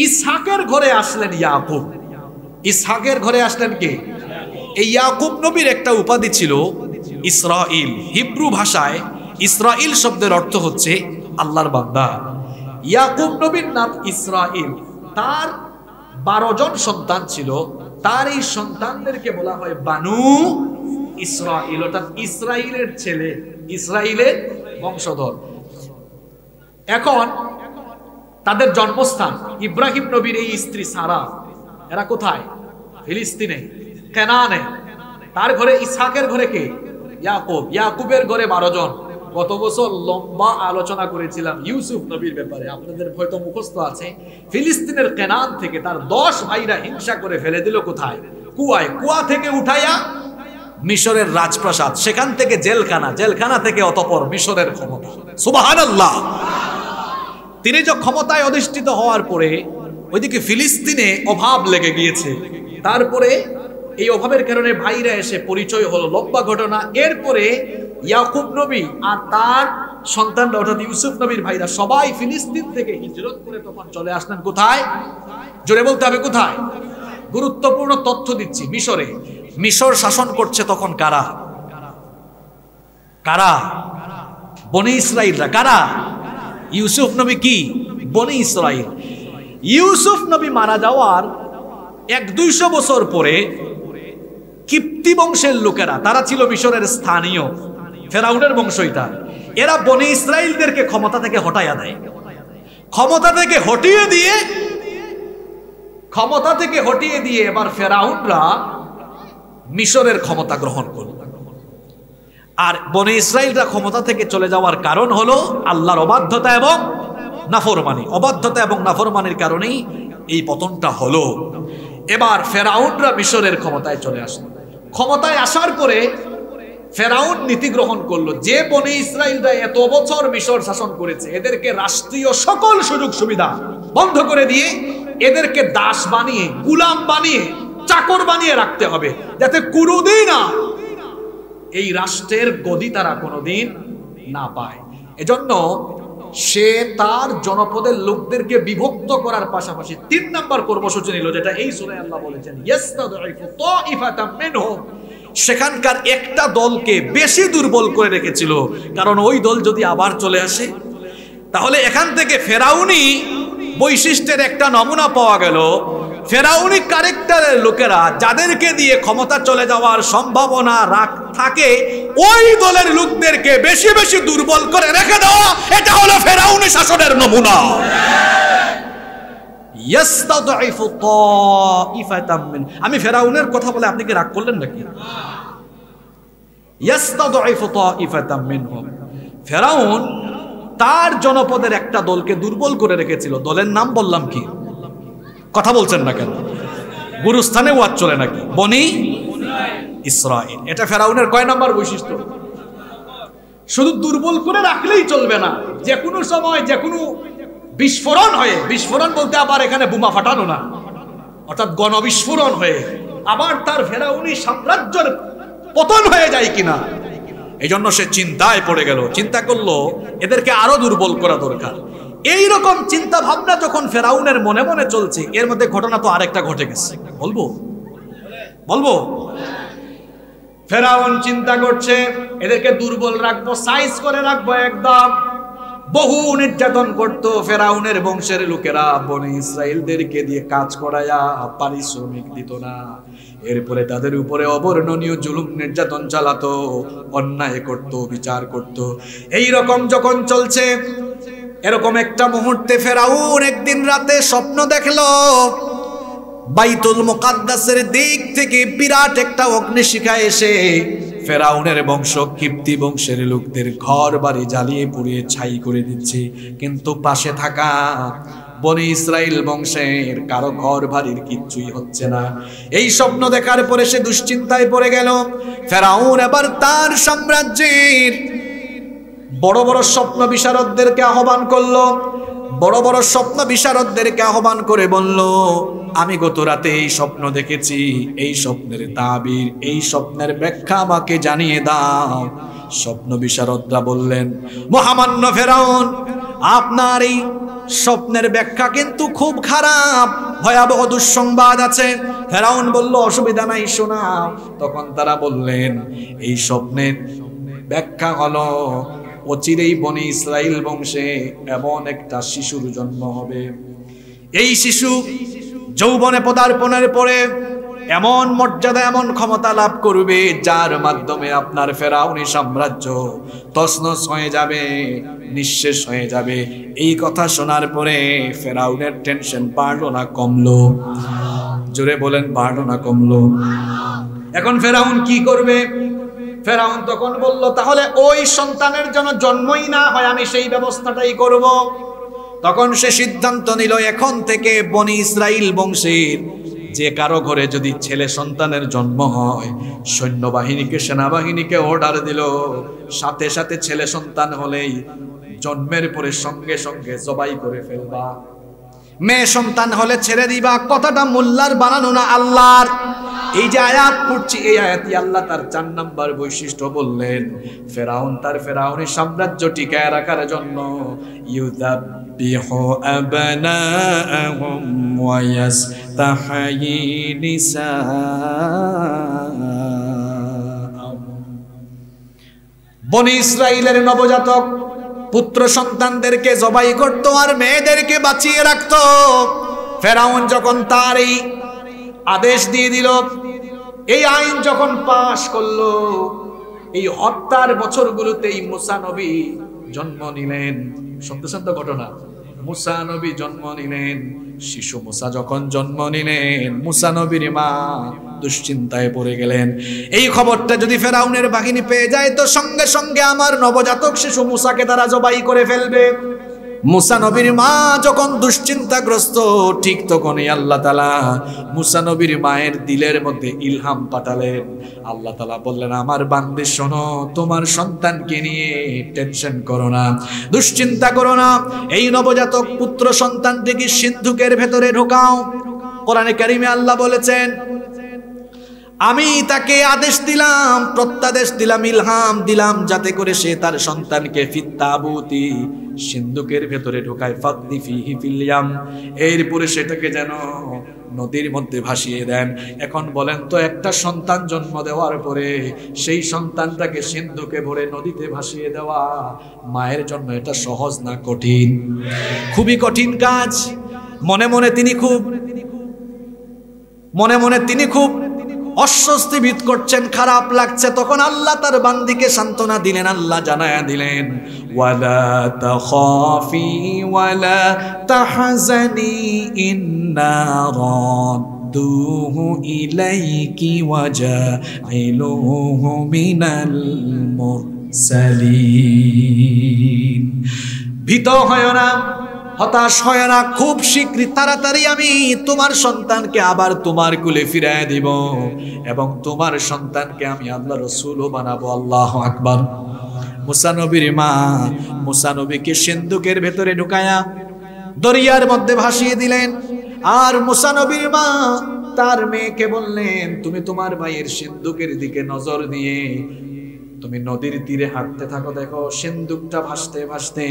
ইসহাকের ঘরে আসলেন ইয়াকুব। ইসহাকের ঘরে আসলেন কে? এই ইয়াকুব নবীর একটা উপাধি ছিল ইসরাইল। হিব্রু ভাষায় ইসরাইল শব্দের অর্থ হচ্ছে আল্লাহর বান্দা। ইয়াকুব নবীর নাম ইসরাইল। তার 12 জন সন্তান ছিল, তার এই সন্তানদেরকে বলা হয় বানু ইসরাইল, অর্থাৎ ইসরাইলের ছেলে, ইসরাইলের বংশধর। এখন তাদের জন্মস্থান ইব্রাহিম নবীর এই স্ত্রী সারা, এরা কোথায়? ফিলিস্তিনে, কেনানে। তার ঘরে, ইসহাকের ঘরে কে? ইয়াকুব। ইয়াকুবের ঘরে 12 জন। গত বছর লম্বা আলোচনা করেছিলাম ইউসুফ নবীর ব্যাপারে, আপনাদের হয়তো মুখস্থ আছে। ফিলিস্তিনের কেনান থেকে তার 10 ভাইরা হিংসা করে ফেলে দিল কোথায়? কুয়ায়। কুয়া থেকে উঠাইয়া মিশরের রাজপ্রাসাদ, সেখান থেকে জেলখানা, জেলখানা থেকে অতঃপর মিশরের ক্ষমতা। সুবহানাল্লাহ। তিনি যে ক্ষমতায় অধিষ্ঠিত হওয়ার পরে ওইদিকে ফিলিস্তিনে অভাব লেগে গিয়েছে। তারপরে এই অভাবের কারণে ভাইরা এসে পরিচয় হলো, লম্বা ঘটনা। এরপরে ইয়াকুব নবী আর তার সন্তানরা, অর্থাৎ ইউসুফ নবীর ভাইরা সবাই ফিলিস্তিন থেকে হিজরত করে তখন চলে আসলেন কোথায়? জোরে বলতে হবে কোথায়? গুরুত্বপূর্ণ তথ্য দিচ্ছি, মিশরে। মিশর শাসন করছে তখন কারা? কারা? বনি ইসরাইলরা। কারা? ইউসুফ নবী কি? বনি ইসরাইল। ইউসুফ নবী মারা যাওয়ার 100-200 বছর পরে কিপ্তি বংশের লোকেরা, তারা ছিল মিশরের স্থানীয়, ফেরাউনের বংশ এটা, এরা বনি ইসরাইলদেরকে ক্ষমতা থেকে হটাইয়া দেয়। ক্ষমতা থেকে হটিয়ে দিয়ে এবার ফেরাউনরা মিশরের ক্ষমতা গ্রহণ করল। আর বনি ইসরাইলরা ক্ষমতা থেকে চলে যাওয়ার কারণ হলো আল্লাহর অবাধ্যতা এবং নাফরমানি। অবাধ্যতা এবং নাফরমানির কারণেই এই পতনটা হলো। এবার ফেরাউনরা মিশরের ক্ষমতায় চলে আসলো। ক্ষমতায় আসার পরে ফেরাউন নীতি গ্রহণ করলো, যে বনি ইসরাইলরা এত বছর মিশর শাসন করেছে এদেরকে রাষ্ট্রীয় সকল সুযোগ সুবিধা বন্ধ করে দিয়ে এদেরকে দাস বানিয়ে, গুলাম বানিয়ে, চাকর বানিয়ে রাখতে হবে, যাতে কোনোদিন না এই রাষ্ট্রের গদি তারা কোনোদিন না পায়। এজন্য সে তার জনপদের লোকদেরকে বিভক্ত করার পাশাপাশি 3 নম্বর কর্মসূচি নিল, যেটা এই সূরায় আল্লাহ বলেছেন ইয়াস্তাদঈফু তাঈফাতাম মিনহুম। সেখানকার একটা দলকে বেশি দুর্বল করে রেখেছিল, কারণ ওই দল যদি আবার চলে আসে তাহলে এখান থেকে ফেরাউনি বৈশিষ্ট্যের একটা নমুনা পাওয়া গেল। ফেরাউনি ক্যারেক্টারের লোকেরা যাদেরকে দিয়ে ক্ষমতা চলে যাওয়ার সম্ভাবনা থাকে, ওই দলের লোকদেরকে বেশি বেশি দুর্বল করে রেখে দেওয়া, এটা হলো ফেরাউনি শাসনের নমুনা। ইয়াস্তাদঈফু তাঈফাতাম মিন, আমি ফেরাউনের কথা বলে আপনি কি রাগ করলেন নাকি? ইয়াস্তাদঈফু তাঈফাতাম মিনহুম, ফেরাউন তার জনপদের একটা দলকে দুর্বল করে রেখেছিল। দলের নাম বললাম কি? কথা বলছেন না কেন? গুরুস্থানে ওয়াজ চলে নাকি? বনি ইসরাইল। এটা ফেরাউনের কয় নাম্বার বৈশিষ্ট্য? শুধু দুর্বল করে রাখলেই চলবে না, যে কোনো সময় যে কোনো বিস্ফোরণ হয়ে, বিস্ফোরণ বলতে আবার এখানে বোমা ফাটানো না, অর্থাৎ গণবিস্ফোরণ হয়ে আবার তার ফেরাউনি সাম্রাজ্যের পতন হয়ে যায় কিনা, এই জন্য সে চিন্তায় পড়ে গেল। চিন্তা করলো এদেরকে আরো দুর্বল করা দরকার। এই রকম চিন্তা ভাবনা যখন ফেরাউনের মনে মনে চলছে, এর মধ্যে ঘটনা তো আরেকটা ঘটে গেছে। বলবো ফেরাউন চিন্তা করছে এদেরকে দুর্বল রাখবো, সাইজ করে রাখবো একদম। বহু নির্যাতন করতো ফেরাউনের বংশের লোকেরা, বনি ইসরাইলদেরকে দিয়ে কাজ করায়া পারিশ্রমিক দিত না। এরপরে তাদের উপরে অবর্ণনীয় জুলুম নির্যাতন চালাতো, অন্যায় করত, বিচার করত। এই রকম যখন চলছে, এরকম একটা মুহূর্তে ফেরাউন একদিন রাতে স্বপ্ন দেখলো, বাইতুল মুকাদ্দাসের দিক থেকে বিরাট একটা অগ্নিশিখা এসে ফেরাউনের বংশ, কিপ্তি বংশের লোকদের ঘর বাড়ি জ্বালিয়ে পুড়িয়ে ছাই করে দিচ্ছে, কিন্তু পাশে থাকা বনি ইসরাইল বংশের কারো ঘর বাড়ির কিচ্ছুই হচ্ছে না। এই স্বপ্ন দেখার পরে সে দুশ্চিন্তায় পড়ে গেল। ফেরাউন এবার তার সাম্রাজ্যের বড় বড় স্বপ্ন বিশারদদেরকে আহ্বান করলো। বড় বড় স্বপ্ন বিশারদদেরকে আহ্বান করে বলল, আমি গত রাতে এই স্বপ্ন দেখেছি, এই স্বপ্নের তাবির, এই স্বপ্নের ব্যাখ্যা আমাকে জানিয়ে দাও। স্বপ্ন বিশারদরা বললেন, মহামান্য ফেরাউন, আপনার এই স্বপ্নের ব্যাখ্যা কিন্তু খুব খারাপ, ভয়াবহ দুঃসংবাদ আছে। ফেরাউন বলল, অসুবিধা নাই, শোনাও। তখন তারা বললেন, এই স্বপ্নের ব্যাখ্যা হলো অচিরেই বনি ইসরাইল বংশে এমন একটা শিশুর জন্ম হবে। এই শিশু যৌবনে পদার্পণের পরে এমন মর্যাদা, এমন ক্ষমতা লাভ করবে, যার মাধ্যমে আপনার ফেরাউনি সাম্রাজ্য তছনছ হয়ে যাবে, নিঃশেষ হয়ে যাবে। এই কথা শোনার পরে ফেরাউনের টেনশন বাড়লো না কমলো? জোরে বলেন, বাড়লো না কমলো? এখন ফেরাউন কি করবে? ফেরাউন তখন বলল, তাহলে ওই সন্তানের জন্য জন্মই না হয়, আমি সেই ব্যবস্থাটাই করব। তখন সে সিদ্ধান্ত নিল, এখন থেকে বনি ইসরাইল বংশের যে কারো ঘরে যদি ছেলে সন্তানের জন্ম হয়, সৈন্যবাহিনীকে, সেনাবাহিনীকে অর্ডার দিল, সাথে সাথে ছেলে সন্তান হলেই জন্মের পরে সঙ্গে সঙ্গে জবাই করে ফেলবা, মেয়ে সন্তান হলে ছেড়ে দিবা। কথাটা মোল্লার বানানো না, আল্লাহর। এই যে আয়াত পড়ছি, এই আয়াতই আল্লাহ তার 4 নম্বর বৈশিষ্ট্য বললেন। ফেরাউন তার ফেরাউনি সাম্রাজ্য টিকায় রাখার জন্য ইউযাব্বিহু আবনাআহুম ওয়া ইস্তাহয়ী নিসাআহুম, বনি ইসরাইলের নবজাতক পুত্র সন্তানদেরকে জবাই করত আর মেয়েদেরকে বাঁচিয়ে রাখত। ফেরাউন যখন তার এই আদেশ দিয়ে দিল। এই আইন যখন পাশ করলো, এই হত্যার বছরগুলোতেই মুসা নবী জন্ম নিলেন। সত্য সত্য ঘটনা, মুসা নবী জন্ম নিলেন। শিশু মুসা যখন জন্ম নিলেন, মুসা নবীর মা দুশ্চিন্তায় পড়ে গেলেন। এই খবরটা যদি ফেরাউনের বাহিনী পেয়ে যায় তো সঙ্গে সঙ্গে আমার নবজাতক শিশু মুসাকে তারা জবাই করে ফেলবে। মুসা নবীর মা যখন দুশ্চিন্তাগ্রস্ত, ঠিক তখনই আল্লাহ তাআলা মুসা নবীর মায়ের দিলের মধ্যে ইলহাম পাঠালেন। আল্লাহ তাআলা বললেন, আমার বান্দী শোনো, তোমার সন্তানকে নিয়ে টেনশন করো না, দুশ্চিন্তা করো না। এই নবজাতক পুত্র সন্তানটিকে সিন্ধুকের ভেতরে ঢোকাও। কোরআনে কারিমে আল্লাহ বলেছেন, আমি তাকে আদেশ দিলাম, প্রত্যাদেশ দিলাম, ইলহাম দিলাম, যাতে করে সে তার সন্তানকে ফিত্তাবুতি সিন্ধুকের ভেতরে ঢোকায়, ফাকদি ফিহি ফিলিয়াম, এরপরে সেটাকে যেন নদীর মধ্যে ভাসিয়ে দেন। এখন বলেন তো, একটা সন্তান জন্ম দেওয়ার পরে সেই সন্তানটাকে সিন্ধুকে ভরে নদীতে ভাসিয়ে দেওয়া মায়ের জন্য এটা সহজ না কঠিন? খুবই কঠিন কাজ। মনে মনে তিনি খুব অস্বস্তি বোধ করছেন, খারাপ লাগছে। তখন আল্লাহ তার বান্দিকে সান্ত্বনা দিলেন, আল্লাহ জানায়া দিলেন, ওয়ালা তাখাফি ওয়ালা তাহজানি ইন্না রাদ্দুহু ইলাইকি ওয়াজাইলুহু মিনাল মুরসালিন। ভীত হয় না, হতাশ হয় না, খুব শীঘ্রই তাড়াতাড়ি আমি তোমার সন্তানকে আবার তোমার কুলে ফিরিয়ে দিব এবং তোমার সন্তানকে আমি আল্লাহ রাসূলও বানাবো। আল্লাহু আকবার। মুসা নবীর মা মুসা নবীকে সিন্ধুকের ভেতরে ঢুকায়া দরিয়ার মধ্যে ভাসিয়ে দিলেন। আর মুসা নবীর মা তার মেয়েকে বললেন, তুমি তোমার ভাইয়ের সিন্ধুকের দিকে নজর দিয়ে তুমি নদীর তীরে হাঁটতে থাকো, দেখো সিন্ধুকটা ভাসতে ভাসতে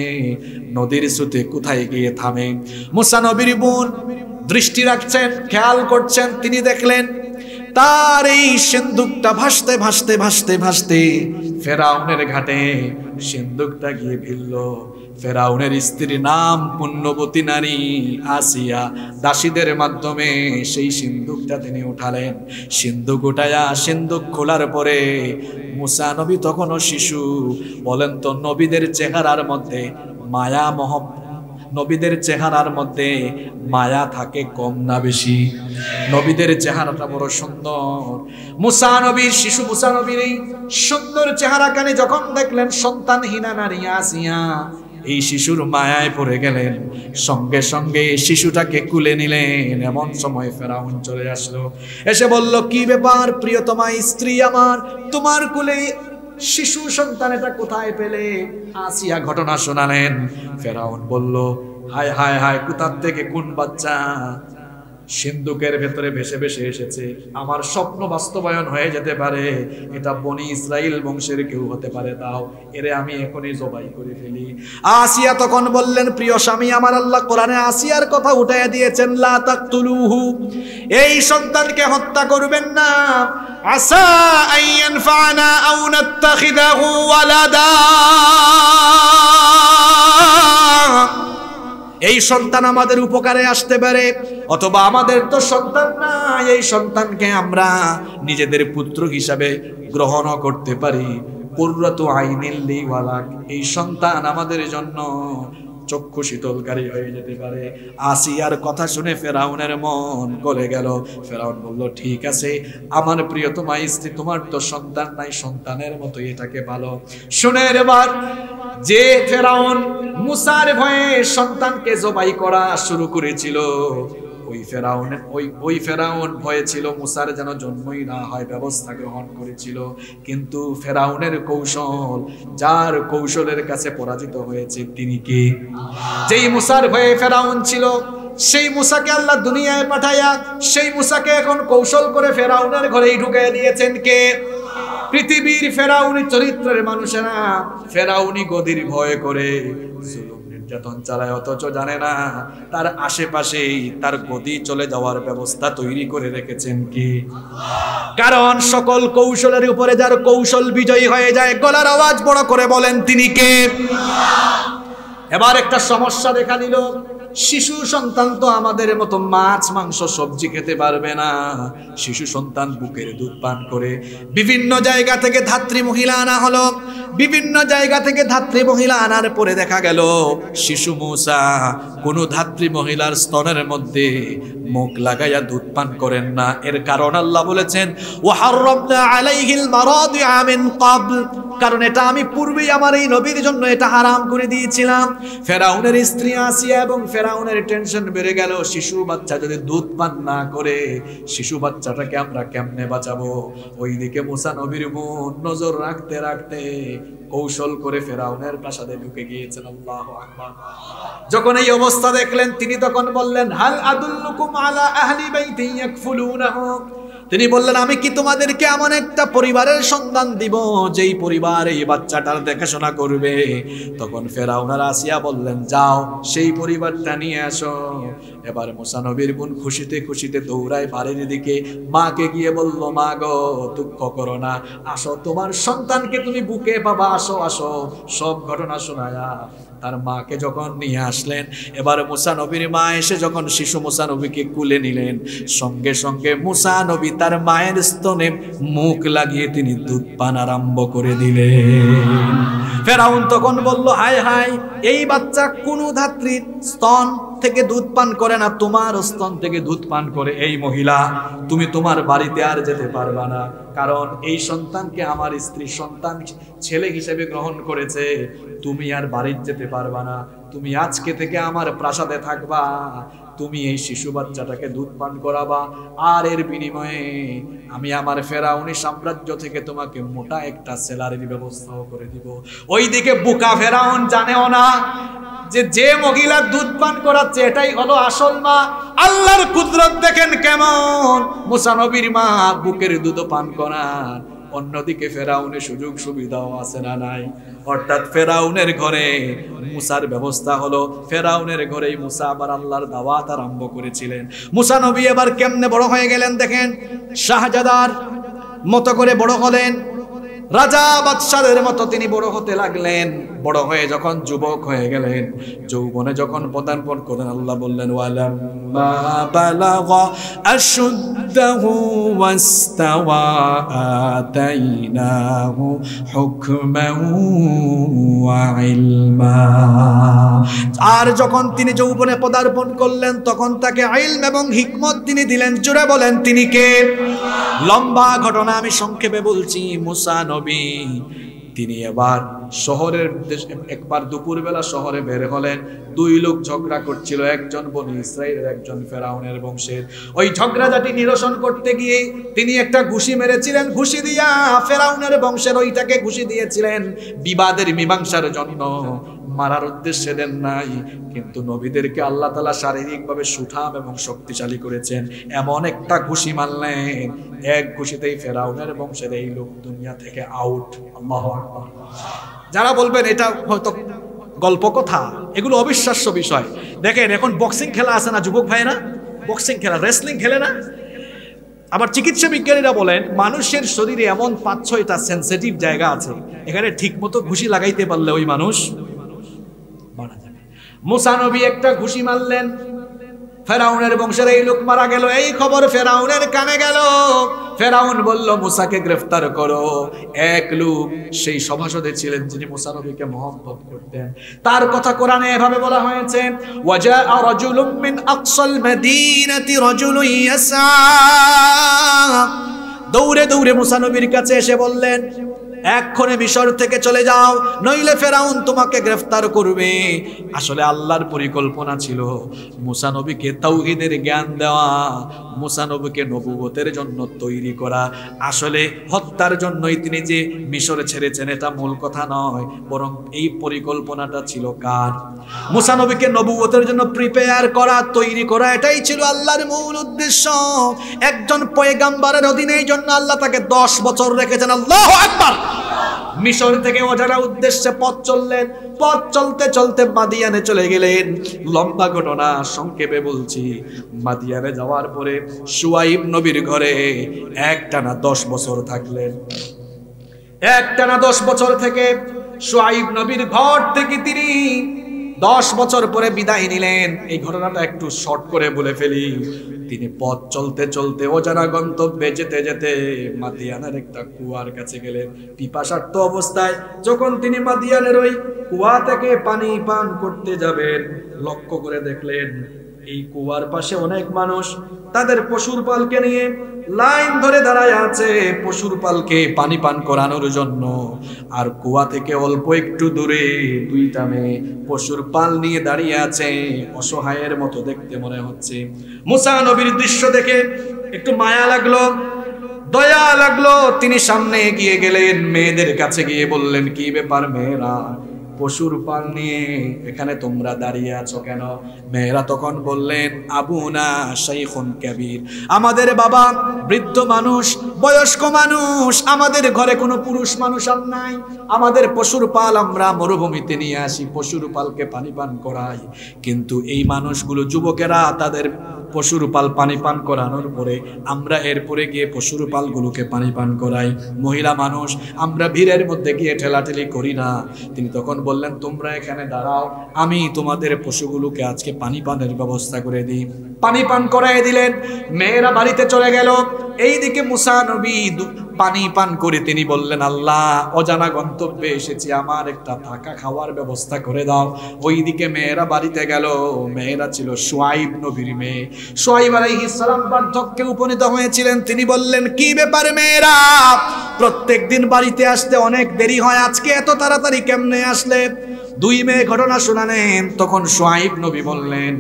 নদীর স্রোতে কোথায় গিয়ে থামে। মুসা নবীর বোন দৃষ্টি রাখছেন, খেয়াল করছেন। তিনি দেখলেন তার এই সিন্ধুকটা ভাসতে ভাসতে ভাসতে ভাসতে ফেরাউনের ঘাটে সিন্ধুকটা গিয়ে ভিড়ল। ফেরাউনের স্ত্রীর নাম পুণ্যবতী নারী আসিয়া, দাসীদের মাধ্যমে সেই সিন্ধুকটা তিনি উঠালেন। সিন্ধুক উঠায়া সিন্ধুক খোলার পরে মুসা নবী তখনও শিশু। বলেন তো, নবীদের চেহারার মধ্যে মায়া নবীদের চেহারার মধ্যে মায়া থাকে কম না বেশি? নবীদের চেহারাটা বড় সুন্দর। মুসা নবীর শিশু মুসা নবীর এই সুন্দর চেহারাখানি যখন দেখলেন সন্তানহীনা নারী আসিয়া, এই শিশুর মায়ায় পড়ে গেলেন। সঙ্গে সঙ্গে শিশুটাকে কুলে নিলেন। এমন সময় ফেরাউন চলে আসলো, এসে বলল, কি ব্যাপার প্রিয়তমা স্ত্রী আমার, তোমার কুলে শিশু সন্তান এটা কোথায় পেলে? আসিয়া ঘটনা শোনালেন। ফেরাউন বলল, হায় হায় হায়, কোথার থেকে কোন বাচ্চা সিন্ধুকের ভেতরে ভেসে ভেসে এসেছে? আমার স্বপ্ন বাস্তবায়ন হয়ে যেতে পারে, এটা বনি ইসরাইল বংশের কেউ হতে পারে, দাও এরে আমি এখনই জবাই করে ফেলি। আসিয়া তখন বললেন, প্রিয় স্বামী আমার, আল্লাহ কোরআনে আসিয়ার কথা উঠাইয়া দিয়েছেন, লা তাকতুলুহু, এই সন্তানকে হত্যা করবেন না। আসা আইয়ান ফানা আও নাত্তাখিদাহু ওয়ালাদা, এই সন্তান আমাদের উপকারে আসতে পারে, অথবা আমাদের তো সন্তান না, এই সন্তানকে আমরা নিজেদের পুত্র হিসাবে গ্রহণ করতে পারি। কুররাতু আইনিল লিওয়ালাক, এই সন্তান আমাদের জন্য চক্ষু শীতলকারী হয়ে যেতে পারে। আসিয়ার কথা শুনে ফেরাউনের মন গলে গেল। ফেরাউন বলল, ঠিক আছে আমার প্রিয়তমা স্ত্রী, তোমার তো সন্তান নাই, সন্তানের মতো এটাকে ভালো। শুনে এবার যে ফেরাউন মুসার ভয়ে সন্তানকে জবাই করা শুরু করেছিল, ওই ফেরাউন ভয়ে ছিল মুসার যেন জন্মই না হয়, ব্যবস্থা গ্রহণ করেছিল। কিন্তু ফেরাউনের কৌশল, যার কৌশলের কাছে পরাজিত হয়েছে তিনি কে? যেই মুসার ভয়ে ফেরাউন ছিল, সেই মুসাকে আল্লাহ দুনিয়ায় পাঠাইয়া সেই মুসাকে এখন কৌশল করে ফেরাউনের ঘরেই ঢুকিয়ে দিয়েছেন কে? পৃথিবীর ফেরাউনি চরিত্রের মানুষেরা ফেরাউনি গদির ভয় করে নির্যাতন চালায়, অথচ জানে না তার আশেপাশেই তার গদি চলে যাওয়ার ব্যবস্থা তৈরি করে রেখেছেন কি? কারণ সকল কৌশলের উপরে যার কৌশল বিজয়ী হয়ে যায়, গলার আওয়াজ বড় করে বলেন তিনি কে? এবার একটা সমস্যা দেখা দিল। শিশু সন্তান তো আমাদের মতো মাছ মাংস সবজি খেতে পারবে না, শিশু সন্তান বুকের দুধ পান করে। বিভিন্ন জায়গা থেকে ধাত্রী মহিলা আনা হলো, বিভিন্ন জায়গা থেকে ধাত্রী মহিলা আনার পরে দেখা গেল শিশু মূসা কোনো ধাত্রী মহিলার স্তনের মধ্যে মুখ লাগাইয়া দুধ পান করেন না। এর কারণ আল্লাহ বলেছেন ওয়া হাররামনা আলাইহিল মারাদিআ মিন ক্বাবল, কারণ এটা আমি পূর্বেই আমার এই নবীর জন্য এটা হারাম করে দিয়েছিলাম। ফেরাউনের স্ত্রী আসিয়া এবং ফেরাউনের টেনশন বেড়ে গেল, শিশু বাচ্চা যদি দুধ পান না করে শিশু বাচ্চাটাকে আমরা কেমনে বাঁচাবো। ওইদিকে মূসা নবীর বোন নজর রাখতে রাখতে কৌশল করে ফেরাউনের প্রাসাদে ঢুকে গিয়েছেন। আল্লাহু আকবার। যখন এই অবস্থা দেখলেন তিনি তখন বললেন হাল আদুল্লুকুম আলা আহলি বাইতি ইয়াকফুলুনাহু, তিনি বললেন আমি কি তোমাদেরকে এমন একটা পরিবারের সন্ধান দিব যেই পরিবার এই বাচ্চাটার দেখাশোনা করবে। তখন ফেরাউন আর আসিয়া বললেন যাও সেই পরিবারটা নিয়ে আসো। এবার মূসা নবীর বোন খুশিতে খুশিতে দৌড়ায় বাড়ির দিকে, মাকে গিয়ে বলল মা গো দুঃখ করো না, আসো তোমার সন্তানকে তুমি বুকে পাবা, আসো আসো। সব ঘটনা শোনায়া তার মাকে যখন নিয়ে আসলেন, এবার মূসা নবীর মা এসে যখন শিশু মূসা নবীকে কুলে নিলেন, সঙ্গে সঙ্গে মূসা নবী তার মায়ের স্তনে মুখ লাগিয়ে তিনি দুধ পান আরম্ভ করে দিলেন। ফেরাউন তখন বলল হায় হায়, এই বাচ্চা কোন ধাত্রীর স্তন থেকে দুধ পান করে না, তোমার স্তন থেকে দুধ পান করে। এই মহিলা তুমি তোমার বাড়িতে আর যেতে পারবা না, কারণ এই সন্তানকে আমার স্ত্রী সন্তান ছেলে হিসেবে গ্রহণ করেছে, তুমি আর বাড়িতে যেতে পারবা না, তুমি আজকে থেকে আমার প্রাসাদে থাকবা, তুমি এই শিশু বাচ্চাটাকে দুধ পান করাবা, আর এর বিনিময়ে আমি আমার ফেরাউনি সাম্রাজ্য থেকে তোমাকে মোটা একটা স্যালারির ব্যবস্থাও করে দিব। ওইদিকে বুকা ফেরাউন জানেও না যে যে মহিলা দুধ পান করাচ্ছে এটাই হলো আসল মা। আল্লাহর কুদরত দেখেন কেমন, মূসা নবীর মা বুকের দুধ পান করান, অন্যদিকে ফেরাউনের সুযোগ সুবিধাও আছে না নাই। অর্থাৎ ফেরাউনের ঘরে মূসার ব্যবস্থা হলো, ফেরাউনের ঘরেই মূসা আবার আল্লাহর দাওয়াত আরম্ভ করেছিলেন। মূসা নবী এবার কেমনে বড় হয়ে গেলেন দেখেন, শাহজাদার মতো করে বড় হলেন, রাজা বাদশাদের মতো তিনি বড় হতে লাগলেন। বড় হয়ে যখন যুবক হয়ে গেলেন, যৌবনে যখন পদার্পণ করেন, আল্লাহ বললেন ওয়ালাম্মা বালাগা আশুদ্দাহু ওয়াস্তাওয়া আতাইনাহু হুকমান ওয়া ইলমা, আর যখন তিনি যৌবনে পদার্পণ করলেন তখন তাকে ইলম এবং হিকমত তিনি দিলেন। জোরে বলেন তিনি কে? লম্বা ঘটনা আমি সংক্ষেপে বলছি। মূসা নবী তিনি এবার শহরের একবার দুপুরবেলা শহরে বের হলেন, দুই লোক ঝগড়া করছিল, একজন বনি ইসরাইলের একজন ফেরাউনের বংশের। ওই ঝগড়াঝাটি নিরসন করতে গিয়ে তিনি একটা ঘুষি মেরেছিলেন, ঘুষি দিয়া ফেরাউনের বংশের ওইটাকে ঘুষি দিয়েছিলেন বিবাদের মীমাংসার জন্য, মারার উদ্দেশ্যে দেন নাই। কিন্তু নবীদেরকে আল্লাহ তাআলা শারীরিকভাবে সুঠাম এবং শক্তিশালী করেছেন, এমন একটা ঘুষি মারলেন, এক ঘুষিতেই ফেরাউনের বংশের এই লোক দুনিয়া থেকে আউট। আল্লাহু আকবার। যারা বলবেন এটা হয়তো গল্প কথা, এগুলো অবিশ্বাস্য বিষয়। দেখেন এখন বক্সিং খেলা আছে না যুবক ভাইরা, বক্সিং খেলা, রেসলিং খেলে না? আবার চিকিৎসা বিজ্ঞানীরা বলেন মানুষের শরীরে এমন 5-6টা সেন্সিটিভ জায়গা আছে, এখানে ঠিক মতো ঘুষি লাগাইতে পারলে ওই মানুষ মারা যাবে। মূসা নবী একটা ঘুষি মারলেন, ফেরাউনের বংশের এই লোক মারা গেল। এই খবর ফেরাউনের কানে গেল। ফেরাউন বলল মুসাকে গ্রেফতার করো। এক লোক সেই সভাসদে ছিলেন যিনি মূসা নবীকে মহব্বত করতেন, তার কথা কোরআনে এভাবে বলা হয়েছে ওয়াজাআ রাজুলুম মিন আকসাল মাদিনাতি রাজুলুন ইয়াসা, দৌড়ে দৌড়ে মূসা নবীর কাছে এসে বললেন এক্ষণে মিশর থেকে চলে যাও, নইলে ফেরাউন তোমাকে গ্রেফতার করবে। আসলে আল্লাহর পরিকল্পনা ছিল মূসা নবীকে তাওহীদের জ্ঞান দেওয়া, মূসা নবীকে নবুয়তের জন্য তৈরি করা। আসলে হত্যার জন্যই তিনি যে মিশরে ছেড়েছেন এটা মূল কথা নয়, বরং এই পরিকল্পনাটা ছিল কার? মূসা নবীকে নবুয়তের জন্য প্রিপেয়ার করা, তৈরি করা, এটাই ছিল আল্লাহর মূল উদ্দেশ্য। একজন পয়গাম্বরের অধীনে এই জন্য আল্লাহ তাকে 10 বছর রেখেছেন। আল্লাহু আকবার। মিশর থেকে ওঠার উদ্দেশ্যে পথ চললেন, পথ চলতে চলতে মাদিয়ানে চলে গেলেন। লম্বা ঘটনা সংক্ষেপে বলছি। মাদিয়ানে যাওয়ার পরে শুআইব নবীর ঘরে একটানা 10 বছর থাকলেন। একটানা 10 বছর থেকে শুআইব নবীর ঘর থেকে তিনি 10 বছর পরে বিদায় নিলেন। এই ঘটনাটা একটু শর্ট করে বলে ফেলি। তিনি পথ চলতে চলতে অজানা গন্তব্যে যেতে যেতে মাদিয়ানের একটা কুয়ার কাছে গেলেন। পিপাসার্ত অবস্থায় যখন তিনি মাদিয়ানের ওই কুয়া থেকে পানি পান করতে যাবেন, লক্ষ্য করে দেখলেন এই কুয়ার পাশে অনেক মানুষ তাদের পশুর পালকে নিয়ে লাইন ধরে দাঁড়ায় আছে পশুর পালকে পানি পান করানোর জন্য। আর কুয়া থেকে অল্প একটু দূরে দুইটা মেয়ে পশুর পাল নিয়ে দাঁড়িয়ে আছে, অসহায়ের মতো দেখতে মনে হচ্ছে। মুসা নবীর দৃশ্য দেখে একটু মায়া লাগলো, দয়া লাগলো। তিনি সামনে এগিয়ে গেলেন, মেয়েদের কাছে গিয়ে বললেন, কি ব্যাপার মেয়েরা, পশুর পাল নিয়ে এখানে তোমরা দাঁড়িয়ে আছো কেন? মেয়েরা তখন বললেন, আবুনা শাইখুন কাবীর, আমাদের বাবা বৃদ্ধ মানুষ, বয়স্ক মানুষ, আমাদের ঘরে কোনো পুরুষ মানুষ আর নাই। আমাদের পশুর পাল আমরা মরুভূমিতে নিয়ে আসি, পশুর পালকে পানি পান করাই। কিন্তু এই মানুষগুলো যুবকেরা তাদের পশুর পাল পানি পান করানোর পরে আমরা এরপরে গিয়ে পশুর পালগুলোকে পানি পান করাই। মহিলা মানুষ, আমরা ভিড়ের মধ্যে গিয়ে ঠেলাঠেলি করি না। তিনি তখন বললেন, তোমরা এখানে দাঁড়াও, আমি তোমাদের পশুগুলোকে আজকে পানি পানের ব্যবস্থা করে দিই। পানি পান করাই দিলেন। মেয়েরা বাড়িতে চলে গেল। এইদিকে মুসা নবী পানি পান করে তিনি বললেন, আল্লাহ, অজানা গন্তব্যে এসেছি, আমার একটা থাকা খাওয়ার ব্যবস্থা করে দাও। ওইদিকে মেয়েরা বাড়িতে গেল। মেয়েরা ছিল শুআইব নবীর মেয়ে। শুআইব আলাইহিস সালাম বার্ধক্যে উপনীত হয়েছিলেন। তিনি বললেন, কি ব্যাপারে মেয়েরা, প্রত্যেকদিন বাড়িতে আসতে অনেক দেরি হয়, আজকে এত তাড়াতাড়ি কেমনে আসলে? দুই মেয়ে ঘটনা শোনালেন। তখন শুআইব নবী বললেন,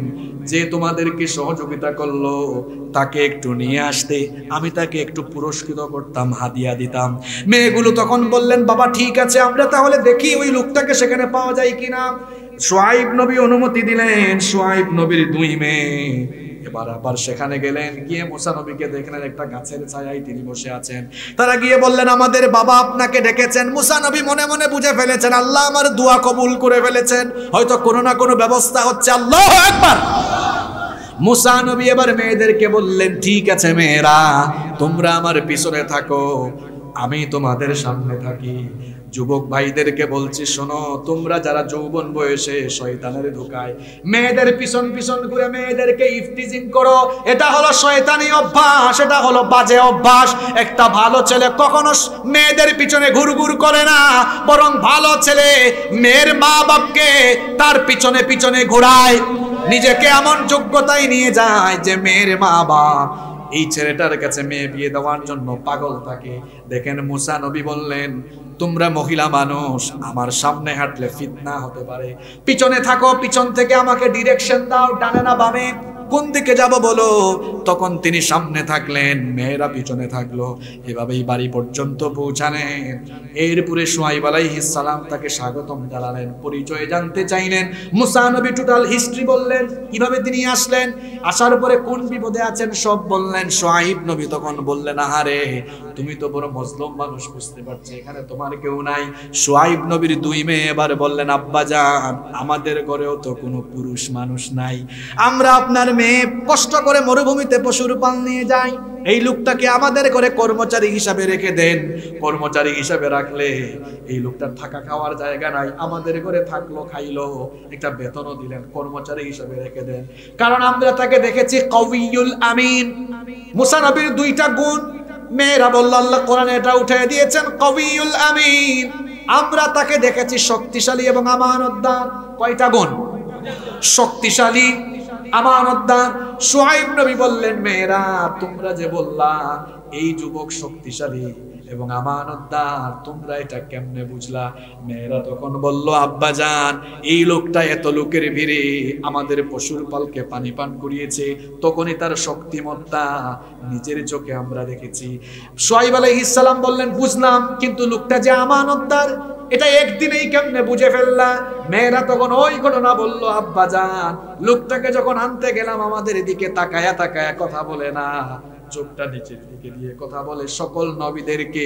যে তোমাদেরকে সহযোগিতা করলো তাকে একটু নিয়ে আসতে, আমি তাকে একটু পুরস্কৃত করতাম, হাদিয়া দিতাম। মেয়েগুলো তখন বললেন, বাবা ঠিক আছে, আমরা তাহলে দেখি ওই লোকটাকে সেখানে পাওয়া যায় কিনা। শুআইব নবী অনুমতি দিলেন। শুআইব নবীর দুই মেয়ে এবার আবার সেখানে গেলেন। গিয়ে মুসা নবীকে দেখলেন একটা গাছের ছায়ায় তিনি বসে আছেন। তারা গিয়ে বললেন, আমাদের বাবা আপনাকে ডেকেছেন। মুসা নবী মনে মনে বুঝে ফেলেছেন, আল্লাহ আমার দোয়া কবুল করে ফেলেছেন, হয়তো কোনো না কোনো ব্যবস্থা হচ্ছে। আল্লাহু আকবার। মুসা নবী এবার মেয়েদেরকে বললেন, ঠিক আছে মেয়েরা, তোমরা আমার পিছনে থাকো, আমি তোমাদের সামনে থাকি। যুবক ভাইদেরকে বলছি, শোনো, তোমরা যারা যৌবন বয়সে শয়তানের ধোঁকায় মেয়েদের পিছন পিছন ঘুরে মেয়েদেরকে ইফতিজিং করো, এটা হলো শয়তানি অভ্যাস, এটা হলো বাজে অভ্যাস। একটা ভালো ছেলে কখনো মেয়েদের পিছনে ঘুরঘুর করে না, বরং ভালো ছেলে মেয়ের মা বাপকে তার পিছনে পিছনে ঘোরায়, নিজেকে এমন যোগ্যতায় নিয়ে যায় যে মেয়ের মা বাপ এই ছেলেটার কাছে মেয়ে বিয়ে দেওয়ার জন্য পাগল থাকে। দেখেন মুসা নবী বললেন, তোমরা মহিলা মানুষ, আমার সামনে হাঁটলে ফিতনা হতে পারে, পিছনে থাকো, পিছন থেকে আমাকে ডিরেকশন দাও, ডানে না বামে, কোন দিকে যাব বলো। তখন তিনি সামনে থাকলেন, মেয়েরা পিছনে থাকলো। এভাবেই বাড়ি পর্যন্ত পৌঁছালেন। এরপরে শুআইব আলাইহিস সালাম তাকে স্বাগতম জানালেন, পরিচয় জানতে চাইলেন। মুসা নবী টোটাল হিস্ট্রি বললেন, কিভাবে তিনি আসলেন, আসার পরে কোন বিপদে আছেন সব বললেন। শুআইব নবী তখন বললেন, আহারে, তুমি তো বড় মজলুম মানুষ, বুঝতে পারছি এখানে তোমার কেউ নাই। শুআইব নবীর দুই মেয়ে এবার বললেন, আব্বাজান, আমাদের ঘরেও তো কোনো পুরুষ মানুষ নাই, আমরা আপনার মেয়ে কষ্ট করে মরুভূমিতে পশুর পাল নিয়ে যাই, এই লোকটাকে আমাদের ঘরে কর্মচারী হিসাবে রেখে দেন। কর্মচারী হিসাবে রাখলে এই লোকটার থাকা খাওয়ার জায়গা নাই, আমাদের ঘরে থাকলো, খাইলো, একটা বেতনও দিলেন, কর্মচারী হিসাবে রেখে দেন। কারণ আমরা তাকে দেখেছি কওয়িয়ুল আমিন। মুসা নবীর দুইটা গুণ মেয়েরা বলল, আল্লাহ কোরআনে এটা উঠে দিয়েছেন, কওয়িয়ুল আমিন। আমরা তাকে দেখেছি শক্তিশালী এবং আমানতদার। কয়টা গুণ? শক্তিশালী, আমানতদার। শুআইব নবী বললেন, মেয়েরা তোমরা যে বললা এই যুবক শক্তিশালী এবং আমানতদার, তোমরা এটা কেমনে বুঝলা? মেয়েরা তখন বলল, আব্বাজান, এই লোকটা এত লোকের ভিড়ে আমাদের পশুর পালকে পানি পান করিয়েছে, তখনই তার শক্তিমত্তা নিজের চোখে আমরা দেখেছি। শুআইব আলাইহিস সালাম বললেন, বুঝলাম, কিন্তু লোকটা যে আমানতদার এটা একদিনেই কেমনে বুঝে ফেললা? মেয়েরা তখন ওই ঘটনা বলল, আব্বাজান, লোকটাকে যখন আনতে গেলাম আমাদের দিকে তাকায়া তাকায়া কথা বলে না, চোখটা নিচের দিকে দিয়ে কথা বলে। সকল নবীদেরকে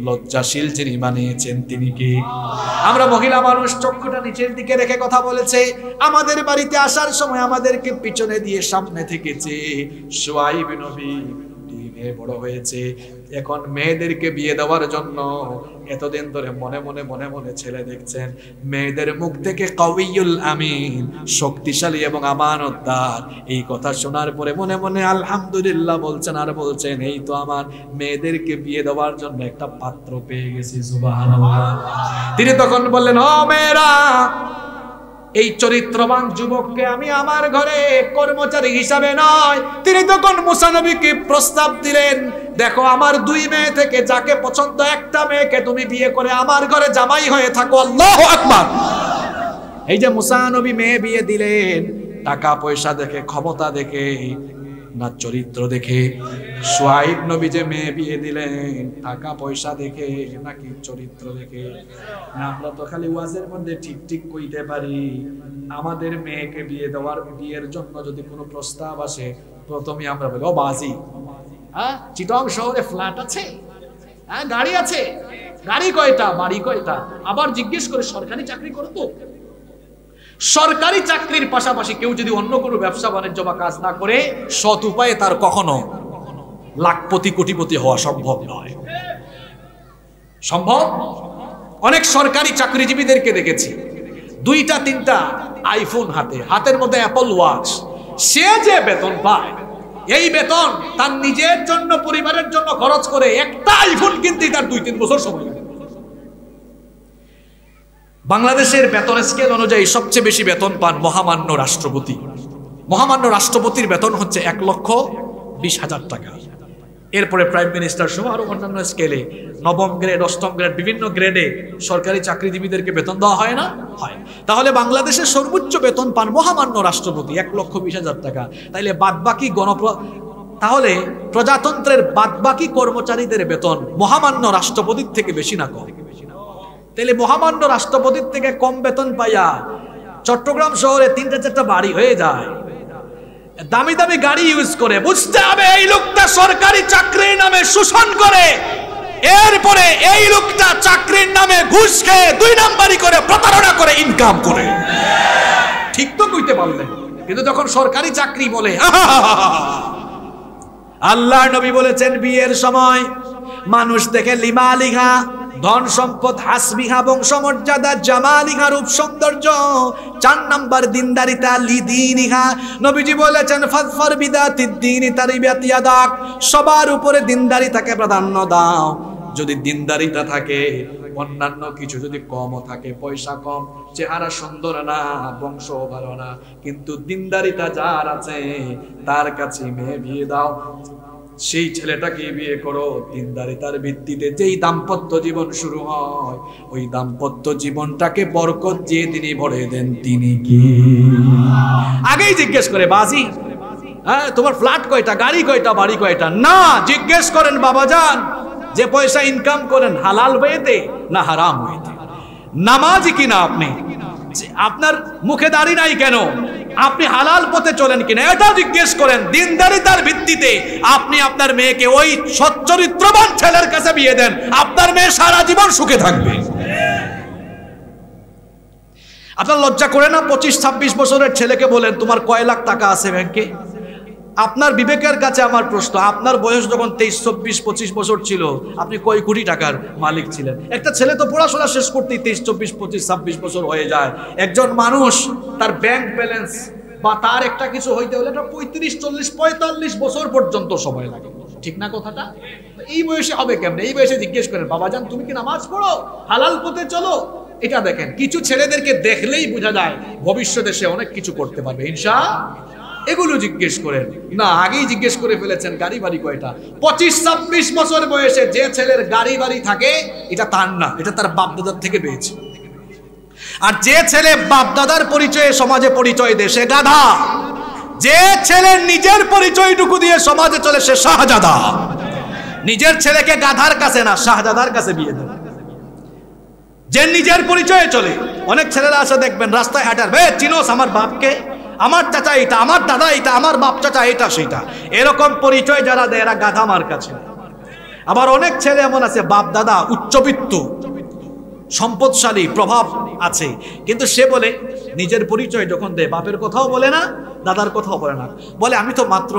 লজ্জাশীল যিনি বানিয়েছেন তিনি কে? আমরা মহিলা মানুষ, চক্ষুটা নিচের দিকে রেখে কথা বলেছে। আমাদের বাড়িতে আসার সময় আমাদেরকে পিছনে দিয়ে সামনে থেকেছে। শুআইব নবী মেয়ে বড় হয়েছে, এখন মেয়েদেরকে বিয়ে দেওয়ার জন্য এতদিন ধরে মনে মনে মনে মনে ছেলে দেখছেন, মেয়েদের মুখ থেকে কাউইয়ুল আমিন, শক্তিশালী এবং আমানতদার, এই কথা শোনার পরে মনে মনে আলহামদুলিল্লাহ বলছেন, আর বলছেন এই তো আমার মেয়েদেরকে বিয়ে দেওয়ার জন্য একটা পাত্র পেয়ে গেছি, সুবহানাল্লাহ। তিনি তখন বললেন, ও মেয়েরা, এই চরিত্রবান যুবককে আমি আমার ঘরে কর্মচারী হিসাবে নয়, তিনি তখন মুসা নবীকে প্রস্তাব দিলেন, দেখো আমার 2 মেয়ে থেকে যাকে পছন্দ একটা মেয়েকে তুমি বিয়ে করে আমার ঘরে জামাই হয়ে থাকো। আল্লাহু আকবার। এই যে মুসা নবী মেয়ে বিয়ে দিলেন, টাকা পয়সা দেখে, ক্ষমতা দেখে না, চরিত্র দেখে? শুআইব নবী যে মেয়ে বিয়ে দিলেন, টাকা পয়সা দেখে নাকি চরিত্র দেখে? না, আমরা তো খালি ওয়াজের মধ্যে ঠিক ঠিক কইতে পারি। আমাদের মেয়েকে বিয়ের জন্য যদি কোনো প্রস্তাব আসে, প্রথমে আমরা বলি, ও বাজি, হ্যাঁ চিটং শহরে ফ্ল্যাট আছে, হ্যাঁ গাড়ি আছে, গাড়ি কয়টা, বাড়ি কয়টা, আবার জিজ্ঞেস করে সরকারি চাকরি করতো? সরকারি চাকরির পাশাপাশি কেউ যদি অন্য কোনো ব্যবসা বাণিজ্য বা কাজ না করে, সৎ উপায়ে তার কখনো লাখপতি কোটিপতি হওয়া সম্ভব নয়। সম্ভব? অনেক সরকারি চাকরিজীবীদেরকে দেখেছি 2টা 3টা আইফোন হাতের মধ্যে অ্যাপল ওয়াচ, সে যে বেতন পায়, এই বেতন তার নিজের জন্য, পরিবারের জন্য খরচ করে একটা আইফোন কিনতে তার 2-3 বছর সময় লাগে। বাংলাদেশের বেতন স্কেল অনুযায়ী সবচেয়ে বেশি বেতন পান মহামান্য রাষ্ট্রপতি। মহামান্য রাষ্ট্রপতির বেতন হচ্ছে 1,20,000 টাকা। এরপরে প্রাইম মিনিস্টার সহ আরো অন্যান্য স্কেলে 9ম গ্রেড, 8ম গ্রেড, বিভিন্ন গ্রেডে সরকারি চাকরিজীবীদেরকে বেতন দেওয়া হয় না? হয়। তাহলে বাংলাদেশের সর্বোচ্চ বেতন পান মহামান্য রাষ্ট্রপতি, 1,20,000 টাকা। তাইলে বাদবাকি তাহলে প্রজাতন্ত্রের বাদবাকি কর্মচারীদের বেতন মহামান্য রাষ্ট্রপতির থেকে বেশি না কম? তাহলে মহামান্য রাষ্ট্রপতির থেকে কম বেতন পাইয়া চট্টগ্রাম শহরে 3-4টা বাড়ি হয়ে যায়, দামি দামি গাড়ি ইউজ করে, বুঝতে হবে এই লোকটা সরকারি চাকরির নামে শোষণ করে, এরপরে এই লোকটা চাকরির নামে ঘুষ খেয়ে 2 নাম্বারি করে প্রতারণা করে ইনকাম করে। ঠিক তো কইতে পারলেন, কিন্তু যখন সরকারি চাকরি বলে, আল্লাহর নবী বলেছেন বিয়ের সময় মানুষ দেখে লিমালিহা, ধন সম্পদ, হাসবিহা, বংশমর্যাদা, জামালিহা, রূপ সৌন্দর্য, 4 নাম্বার দিনদারিতা, লিদিনিহা। নবীজি বলেছেন ফাজফার বিদাতিদ্দিনি তারিবাত ইয়াদাক, সবার উপরে দিনদারিতাকে প্রাধান্য দাও। যদি দিনদারিতা থাকে, অন্যান্য কিছু যদি কমও থাকে, পয়সা কম, চেহারা সুন্দর না, বংশ ভালো না, কিন্তু দিনদারিতা যার আছে তার কাছে মেয়ে বিয়ে দাও, সেই ছেলেটাকে বিয়ে করো। দিনদারিতার ভিত্তিতে যেই দাম্পত্য জীবন শুরু হয়, ওই দাম্পত্য জীবনটাকে বরকত যে তিনি ভরে দেন, তিনি কি? আগেই জিজ্ঞেস করে, বাজি, হ্যাঁ তোমার ফ্ল্যাট কয়টা, গাড়ি কয়টা, বাড়ি কয়টা? না, জিজ্ঞেস করেন বাবাজান, যে পয়সা ইনকাম করেন হালাল ওয়েতে না হারাম ওয়েতে? নামাজি কিনা আপনি? আপনার মুখে দাড়ি নাই কেন? আপনি হালাল পথে চলেন কিনা? এটা জিজ্ঞেস করেন। দিনদারিতার ভিত্তিতে আপনি আপনার মেয়েকে ওই সচ্চরিত্রবান ছেলের কাছে বিয়ে দেন, আপনার মেয়ে সারা জীবন সুখে থাকবে। আপনার লজ্জা করে না 25-26 বছরের ছেলেকে বলেন তোমার কয় লাখ টাকা আছে ব্যাংকে? আপনার বিবেকের কাছে আমার প্রশ্ন, আপনার বয়স যখন 23-24-25 বছর ছিল, আপনি কয় কোটি টাকার মালিক ছিলেন? একটা ছেলে তো পড়াশোনা শেষ করতেই 23-24-25-26 বছর হয়ে যায়। একজন মানুষ তার ব্যাংক ব্যালেন্স বা তার একটা কিছু হইতে হলে 35-40-45 বছর পর্যন্ত সময় লাগে, ঠিক না কথাটা? এই বয়সে হবে কেমনে? এই বয়সে জিজ্ঞেস করেন বাবাজান তুমি কি নামাজ পড়ো, হালাল পথে চলো? এটা দেখেন, কিছু ছেলেদেরকে দেখলেই বোঝা যায় ভবিষ্যতে সে অনেক কিছু করতে পারবে ইনশাআল্লাহ। এগুলো জিজ্ঞেস করেন না, আগেই জিজ্ঞেস করে ফেলেছেন গাড়ি বাড়ি কয়টা। 25-26 বছর বয়সে যে ছেলের গাড়ি বাড়ি থাকে, এটা তার না, এটা তার বাপদাদার থেকে পেয়েছে। আর যে ছেলে বাপদাদার পরিচয়ে সমাজে পরিচয় দেয় সে গাধা। যে ছেলে নিজের পরিচয়টুকু দিয়ে সমাজে চলে সে শাহজাদা। নিজের ছেলেকে গাধার কাছে না, শাহজাদার কাছে বিয়ে দেয়। যে নিজের পরিচয়ে চলে, অনেক ছেলেরা আছে দেখবেন রাস্তায় হাঁটার, বে চিনোস আমার বাপকে, আমার চাচা এটা, আমার দাদা এটা, আমার বাপ চাচা এটা সেটা, এরকম পরিচয় যারা দেয় এরা গাধা আমার কাছে। আবার অনেক ছেলে এমন আছে বাপ দাদা উচ্চবিত্ত, সম্পদশালী, প্রভাব আছে, কিন্তু সে বলে নিজের পরিচয় যখন দেয় বাপের কথাও বলে না, দাদার কথাও বলে না, বলে আমি তো মাত্র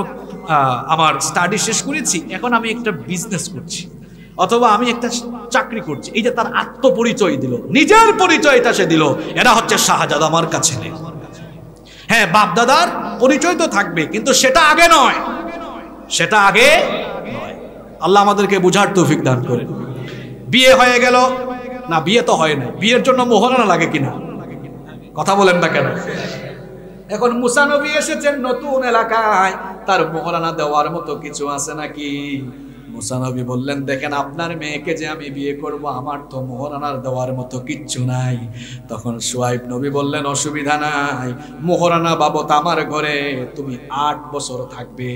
আমার স্টাডি শেষ করেছি, এখন আমি একটা বিজনেস করছি, অথবা আমি একটা চাকরি করছি। এই যে তার আত্মপরিচয় দিল, নিজের পরিচয়টা সে দিল, এরা হচ্ছে শাহজাদা আমার কাছে নেই। হ্যাঁ, বাপ দাদার পরিচয় তো থাকবে, কিন্তু সেটা আগে নয়, সেটা আগে নয়। আল্লাহ আমাদেরকে বুঝার তৌফিক দান করেন। বিয়ে হয়ে গেল না, বিয়ে তো হয় না, বিয়ের জন্য মোহরানা লাগে কিনা? কথা বলেন না কেন? এখন মুসা নবী এসেছেন নতুন এলাকায়, তার মোহরানা দেওয়ার মতো কিছু আছে নাকি? মুসা নবী বললেন, দেখেন আপনার মেয়েকে যে আমি বিয়ে করব, আমার তো মোহরানার দেওয়ার মতো কিচ্ছু নাই। তখন শুআইব নবী বললেন, অসুবিধা নাই, মোহরানা বাবদ আমার ঘরে তুমি 8 বছর থাকবে,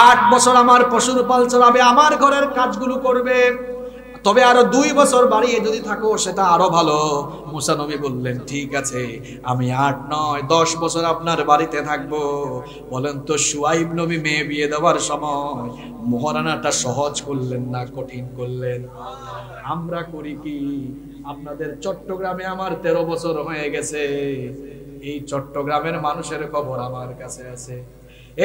8 বছর আমার পশুর পাল চড়াবে, আমার ঘরের কাজগুলো করবে, তবে আরো 2 বছর বাড়িয়ে যদি থাকো সেটা আরো ভালো। মুসা নবী বললেন, ঠিক আছে, আমি 8 নয় 10 বছর আপনার বাড়িতে থাকবো। বলেন তো শুআইব নবী মেয়ে বিয়ে দেওয়ার সময় মোহরানাটা সহজ করলেন না কঠিন করলেন? আমরা করি কি? আপনাদের চট্টগ্রামে আমার 13 বছর হয়ে গেছে, এই চট্টগ্রামের মানুষের খবর আমার কাছে আছে।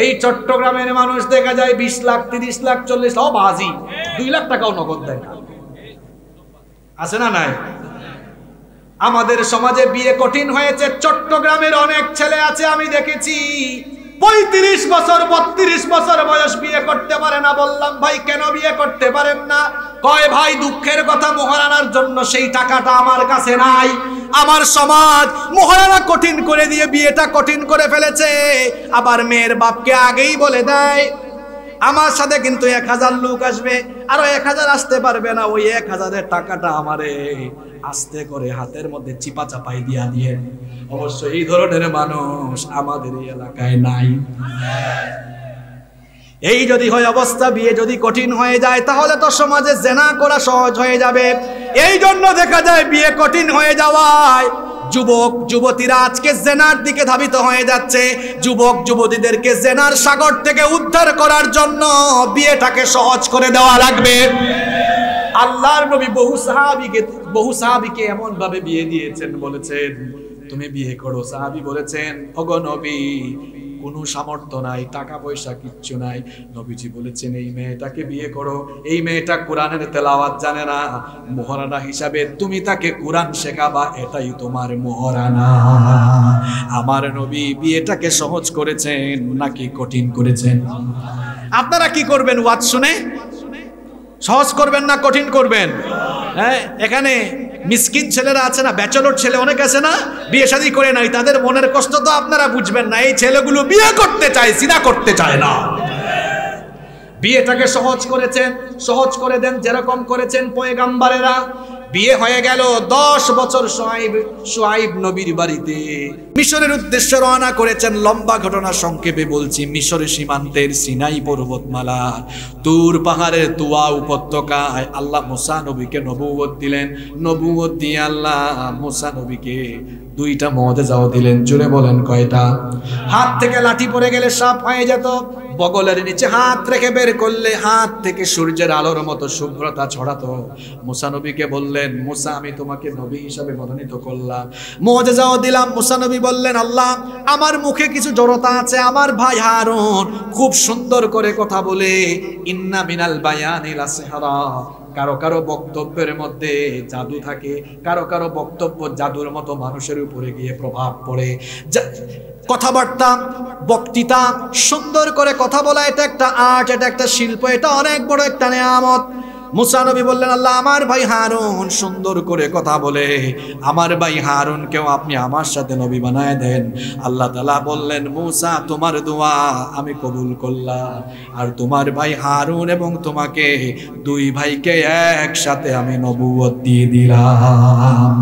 এই চট্টগ্রামের মানুষ দেখা যায় 20 লাখ 30 লাখ 40 লাখ বাজি 2 লাখ টাকাও নগদ দেয় না, আছে না নাই? আমাদের সমাজে বিয়ে কঠিন হয়েছে। চট্টগ্রামের অনেক ছেলে আছে, আমি দেখেছি 35 বছর 32 বছর বয়স বিয়ে করতে পারে না। বললাম, ভাই কেন বিয়ে করতে পারেন না? কয়, ভাই দুঃখের কথা, মোহরানার জন্য সেই টাকাটা আমার কাছে নাই। আমার সমাজ মোহরানা কঠিন করে দিয়ে বিয়েটা কঠিন করে ফেলেছে। আবার মেয়ের বাপকে আগেই বলে দেয়, আমার সাথে কিন্তু 1000 লোক আসবে, আরো 1000 আসতে পারবে না, ওই 1000-এর টাকাটা আমারে আস্তে করে হাতের মধ্যে চিপা চাপাই দিয়া দিয়ে। অবশ্য এই ধরনের মানুষ আমাদের এই এলাকায় নাই। এই যদি হয় অবস্থা, বিয়ে যদি কঠিন হয়ে যায়, তাহলে তো সমাজে জেনা করা সহজ হয়ে যাবে। এই জন্য দেখা যায় বিয়ে কঠিন হয়ে যাওয়ায় যুবক যুবতীরা আজকে জেনার দিকে ধাবিত হয়ে যাচ্ছে। যুবক যুবতীদেরকে জেনার সাগর থেকে উদ্ধার করার জন্য বিয়েটাকে সহজ করে দেওয়া লাগবে। আল্লাহর নবী বহু সাহাবীকে এমন ভাবে বিয়ে দিয়েছেন, বলেছেন তুমি বিয়ে করো। সাহাবী বলেছেন, ওগো নবী, কোনো সামর্থ্য নাই, টাকা পয়সা কিচ্ছু নাই। নবীজি বলেছেন, এই মেয়েটাকে বিয়ে করো। এই মেয়েটা কোরআনের তেলাওয়াত জানে না, মোহরানা হিসাবে তুমি তাকে কোরআন শেখাবা, এটাই তোমার মোহরানা। আমার নবী বিয়েটাকে সহজ করেছেন নাকি কঠিন করেছেন? আপনারা কি করবেন? ওয়াজ শুনে সহজ করবেন না কঠিন করবেন? হ্যাঁ, এখানে মিসকিন ছেলেরা আছে না, ব্যাচেলর ছেলে অনেক আছে না, বিয়ে শাদী করে নাই, তাদের মনের কষ্ট তো আপনারা বুঝবেন না। এই ছেলেগুলো বিয়ে করতে চায়, সিনা করতে চায় না। বিয়েটাকে সহজ করেছেন, সহজ করে দেন যেরকম করেছেন পয়গাম্বারেরা। বিয়ে হয়ে গেল। 10 বছর শুআইব নবীর বাড়িতে মিশরের উদ্দেশ্যে রওনা করেছেন। লম্বা ঘটনা সংক্ষেপে বলছি। মিশরের সীমান্তের সিনাই পর্বতমালা, তুর পাহাড়ের তুয়া উপত্যকায় আল্লাহ মুসা নবীকে নবুয়ত দিলেন। নবুয়ত দিয়ে আল্লাহ মুসা নবীকে 2টা মুআজিজাও দিলেন। জুড়ে বলেন কয়টা? হাত থেকে লাঠি পড়ে গেলে সাপ হয়ে যেত, বগলের নিচে হাত রেখে বের করলে হাত থেকে সূর্যের আলোর মতো শুভ্রতা ছড়াতো। মুসা নবীকে বললেন, মুসা আমি তোমাকে নবী হিসাবে মনোনীত করলাম, মুআজিজাও দিলাম। মুসা নবী বললেন, আল্লাহ আমার মুখে কিছু জড়তা আছে, আমার ভাই হারুন খুব সুন্দর করে কথা বলে, ইন্না মিনাল বায়ানি লাসিহরা, কারো কারো বক্তব্যের মধ্যে জাদু থাকে, কারো কারো বক্তব্য জাদুর মতো মানুষের উপরে গিয়ে প্রভাব পড়ে। কথাবার্তা, বক্তৃতা, সুন্দর করে কথা বলা, এটা একটা আর্ট, এটা একটা শিল্প, এটা অনেক বড় একটা নেয়ামত। মুসা নবী বললেন, আল্লাহ আমার ভাই হারুন সুন্দর করে কথা বলে, আমার ভাই হারুনকেও আপনি আমার সাথে নবী বানায় দেন। আল্লাহ তাআলা বললেন, মুসা তোমার দোয়া আমি কবুল করলাম, আর তোমার ভাই হারুন এবং তোমাকে 2 ভাইকে একসাথে আমি নবুয়ত দিয়ে দিলাম।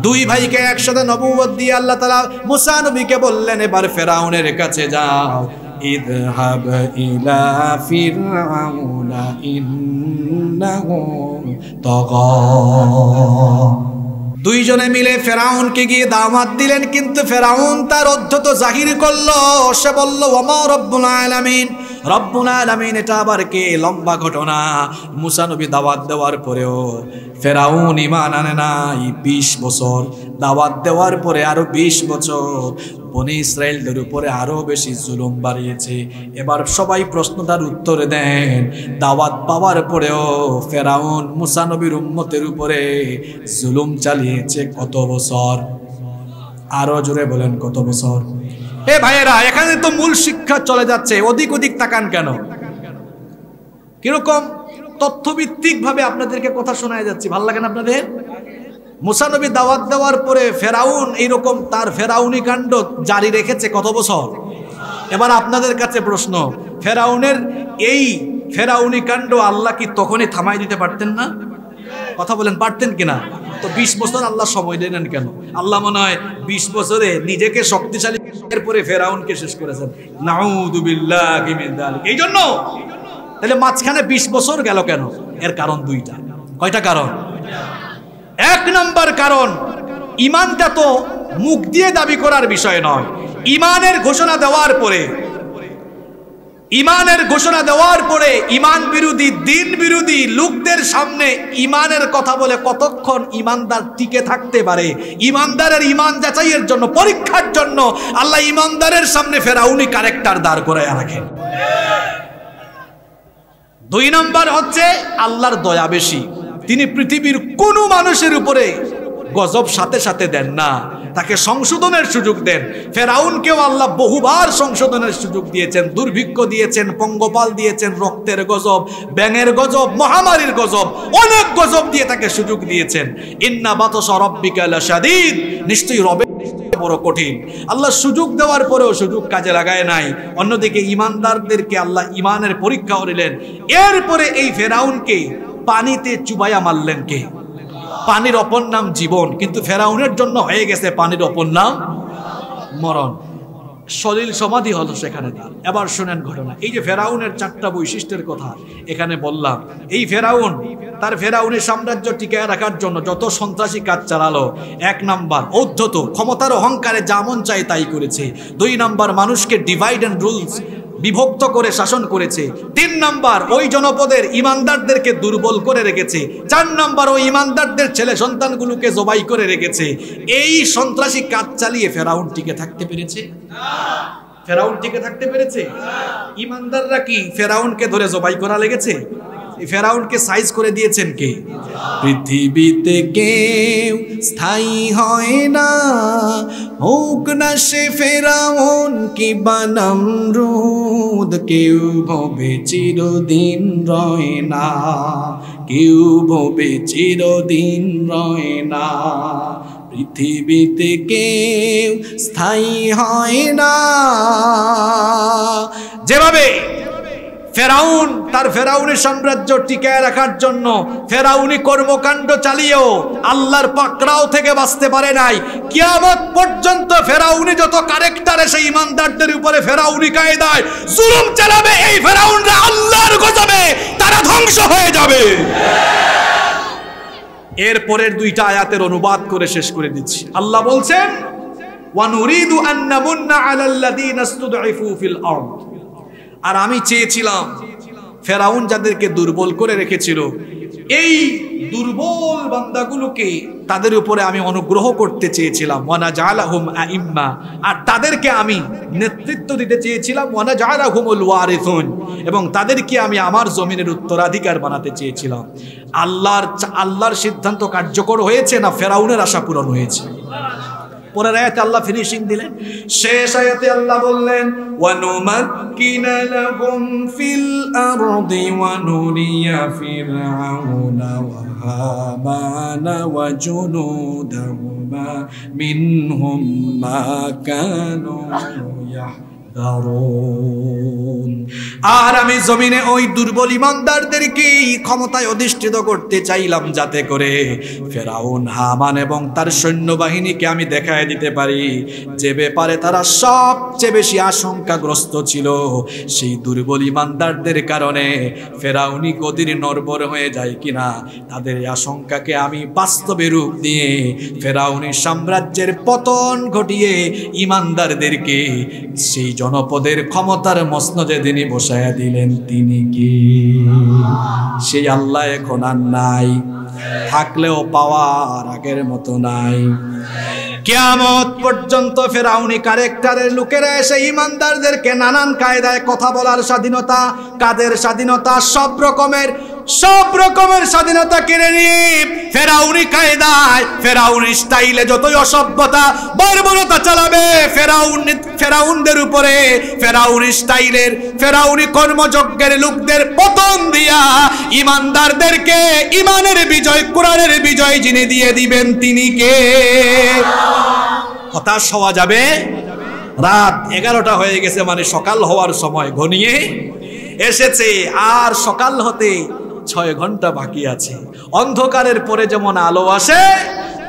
2 ভাইকে একসাথে নবুয়ত দিয়ে আল্লাহ তাআলা মুসা নবীকে বললেন, এবার ফেরাউনের কাছে যাও, ইযহাব ইলা ফিরআউনা ইন্নাহু তাগা। 2 জনে মিলে ফেরাউনকে গিয়ে দাওয়াত দিলেন, কিন্তু ফেরাউন তার অধ্যত জাহির করলো। সে বলল, ওয়া মা রব্বুল আলামিন, রব্বুল আলামিন এটা আবার কে? লম্বা ঘটনা। মুসা নবী দাওয়াত দেওয়ার পরেও ফেরাউন ঈমান আনে নাই 20 বছর। দাওয়াত দেওয়ার পরে আরো 20 বছর বনি ইসরায়েলদের উপরে আরো বেশি জুলুম বাড়িয়েছে। এবার সবাই প্রশ্নটার উত্তর দেন, দাওয়াত পাওয়ার পরেও ফেরাউন মুসা নবীর উম্মতের উপরে জুলুম চালিয়েছে কত বছর? আরো জোরে বলেন, কত বছর? এ ভাইয়েরা, এখানে তো মূল শিক্ষা চলে যাচ্ছে, ওদিক ওদিক তাকান কেন? কিরকম তথ্যভিত্তিক ভাবে আপনাদেরকে কথা শোনায় যাচ্ছে, ভাল লাগে না আপনাদের? মুসা নবী দাওয়াত দেওয়ার পরে ফেরাউন এইরকম তার ফেরাউনি কাণ্ড জারি রেখেছে কত বছর? এবার আপনাদের কাছে প্রশ্ন, ফেরাউনের এই ফেরাউনি কাণ্ড আল্লাহ কি তখনই থামাই দিতে পারতেন না? কথা বলেন, পারতেন কিনা? তো 20 বছর আল্লাহ সময় দিলেন কেন? আল্লাহ মনে হয় 20 বছরে নিজেকে শক্তিশালী এরপরে ফেরাউনকে শেষ করেছেন। নাউযু বিল্লাহি মিন যালিক। এই জন্য তাহলে মাঝখানে 20 বছর গেল কেন? এর কারণ দুইটা। কয়টা কারণ? এক নম্বর কারণ, ঈমানটা তো মুখ দিয়ে দাবি করার বিষয় নয়। ঈমানের ঘোষণা দেওয়ার পরে ঈমান বিরোধী, দিন বিরোধী লোকদের সামনে ঈমানের কথা বলে কতক্ষণ ঈমানদার টিকে থাকতে পারে? ঈমানদারের ঈমান যাচাইয়ের জন্য, পরীক্ষার জন্য আল্লাহ ঈমানদারের সামনে ফেরাউনি ক্যারেক্টার দাঁড় করায় রাখেন। 2 নম্বর হচ্ছে আল্লাহর দয়া বেশি। তিনি পৃথিবীর কোনো মানুষের উপরে গজব সাথে সাথে দেন না, তাকে সংশোধনের সুযোগ দেন। ফেরাউনকেও আল্লাহ বহুবার সংশোধনের সুযোগ দিয়েছেন, দুর্ভিক্ষ দিয়েছেন, পঙ্গপাল দিয়েছেন, রক্তের গজব, ব্যাঙের গজব, মহামারীর গজব, অনেক গজব দিয়ে তাকে সুযোগ দিয়েছেন। ইন্না বাতশা রাব্বিকা লাশাদীদ, নিশ্চয়ই রবের বড় কঠিন। আল্লাহ সুযোগ দেওয়ার পরেও সুযোগ কাজে লাগায় নাই। অন্যদিকে ঈমানদারদেরকে আল্লাহ ঈমানের পরীক্ষাও নিলেন। এরপরে এই ফেরাউনকে পানিতে চুবাইয়া মারলেন কে? পানির অপর নাম জীবন, কিন্তু ফেরাউনের জন্য হয়ে গেছে পানির অপর নাম মরণ। সলিল সমাধি হলো সেখানে তার। এবার শুনেন ঘটনা। এই যে ফেরাউনের 4টা বৈশিষ্ট্যের কথা এখানে বললাম, এই ফেরাউন তার ফেরাউনের সাম্রাজ্য টিকায় রাখার জন্য যত সন্ত্রাসী কাজ চালালো, 1 নাম্বার ঔদ্ধত, ক্ষমতার অহংকারে যা মন চায় তাই করেছে। 2 নাম্বার মানুষকে ডিভাইড অ্যান্ড রুলস, বিভক্ত করে শাসন করেছে। 3 নাম্বার ওই জনপদের ঈমানদারদেরকে দুর্বল করে রেখেছে। 4 নাম্বার ওই ঈমানদারদের ছেলে সন্তানগুলোকে জবাই করে রেখেছে। এই সন্ত্রাসী কাজ চালিয়ে ফেরাউন টিকে থাকতে পেরেছে? ফেরাউন টিকে থাকতে পেরেছে? ঈমানদাররা কি ফেরাউনকে ধরে জবাই করা লেগেছে? ফেরাউনকে সাইজ করে দিয়েছেন কে? পৃথিবীতে কেউ স্থায়ী হয় না, হোক না সে ফেরাউন কি বা নমরুদ, কেউ ভবে চিরদিন রয় না, কেউ ভবে চিরদিন রয় না। পৃথিবীতে কেউ স্থায়ী হয় না। যেভাবে ফেরাউন তার ফেরাউনি সাম্রাজ্য টিকায় রাখার জন্য ফেরাউনি কর্মকাণ্ড চালিয়েও আল্লাহর পাকড়াও থেকে বাঁচতে পারে নাই, কিয়ামত পর্যন্ত ফেরাউনি যত ক্যারেক্টার এসে ঈমানদারদের উপরে ফেরাউনি কায়দায় জুলুম চালাবে, এই ফেরাউনরা আল্লাহর গজবে তারা ধ্বংস হয়ে যাবে। এর পরের 2টা আয়াতের অনুবাদ করে শেষ করে দিচ্ছি। আল্লাহ বলছেন, ওয়া নুরিদু আন নামুন্না আলাল্লাযীনা ইসতুদঈফু ফিল আরদ। আর আমি চেয়েছিলাম ফেরাউন যাদেরকে দুর্বল করে রেখেছিল, এই দুর্বল বান্দাগুলোকে তাদের উপরে আমি অনুগ্রহ করতে চেয়েছিলাম। ওয়ানা জালাহুম আইম্মা, আর তাদেরকে আমি নেতৃত্ব দিতে চেয়েছিলাম। ওয়ানা জালাহুমুল ওয়ারিসুন, এবং তাদেরকে আমি আমার জমিনের উত্তরাধিকার বানাতে চেয়েছিলাম। আল্লাহর সিদ্ধান্ত কার্যকর হয়েছে না ফেরাউনের আশা পূরণ হয়েছে? পরের আয়াতে আল্লাহ ফিনিশিং দিলেন। শেষ আয়াতে আল্লাহ বললেন, ওয়া নুমাক্কিনা লাহুম ফিল আরদি ওয়া নুরিয়া ফিরআউনা ওয়া হামানা ওয়া জুনুদাহুমা মিনহুম মা কানু ইয়াহদারুন। আর আমি জমিনে ওই দুর্বল ঈমানদারদেরকে ক্ষমতায় অধিষ্ঠিত করতে চাইলাম, যাতে করে ফেরাউন, হামান এবং তার সৈন্যবাহিনীকে আমি দেখায় দিতে পারি যে ব্যাপারে তারা সবচেয়ে বেশি আশঙ্কাগ্রস্ত ছিল। সেই দুর্বল ঈমানদারদের কারণে ফেরাউনি গদির নড়বড় হয়ে যায় কিনা, তাদের আশঙ্কাকে আমি বাস্তবে রূপ দিয়ে ফেরাউনি সাম্রাজ্যের পতন ঘটিয়ে ঈমানদারদেরকে সেই জনপদের ক্ষমতার মসনদে তিনি বসাই পৌঁছায়া দিলেন তিনি কি? সেই আল্লাহ এখন আর নাই, থাকলেও পাওয়ার আগের মতো নাই। কিয়ামত পর্যন্ত ফেরাউনি ক্যারেক্টারের লোকেরা এসে ইমানদারদেরকে নানান কায়দায় কথা বলার স্বাধীনতা, কাদের স্বাধীনতা, সব রকমের স্বাধীনতা কেড়ে নিয়ে ফেরাউনি কায়দায়, ফেরাউনি স্টাইলে যতই অসভ্যতা বর্বরতা চালাবে ফেরাউনদের উপরে, ফেরাউনি স্টাইলের ফেরাউনি কর্মযজ্ঞের লোকদের পতন দিয়া ইমানদারদেরকে ইমানের বিজয়, কোরআনের বিজয় যিনি দিয়ে দিবেন তিনি কে? হতাশ হওয়া যাবে? রাত 11টা হয়ে গেছে, মানে সকাল হওয়ার সময় ঘনিয়ে এসেছে, আর সকাল হতে 6 ঘন্টা বাকি আছে। অন্ধকারের পরে যেমন আলো আসে,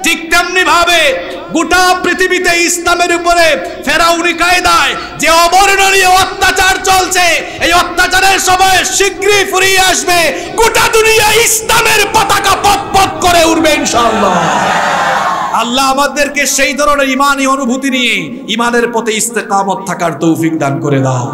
ঠিক তেমনি ভাবে গোটা পৃথিবীতে ইসলামের উপরে ফেরাউনি কায়দায় যে অবর্ণনীয় অত্যাচার চলছে, এই অত্যাচারের সময় শীঘ্রই ফুরিয়ে আসবে, গোটা দুনিয়া ইসলামের পতাকা পথ করে উঠবে ইনশাআল্লাহ। আল্লাহ আমাদেরকে সেই ধরনের ইমানি অনুভূতি নিয়ে ইমানের পথে ইস্তেকামত থাকার তৌফিক দান করে দাও।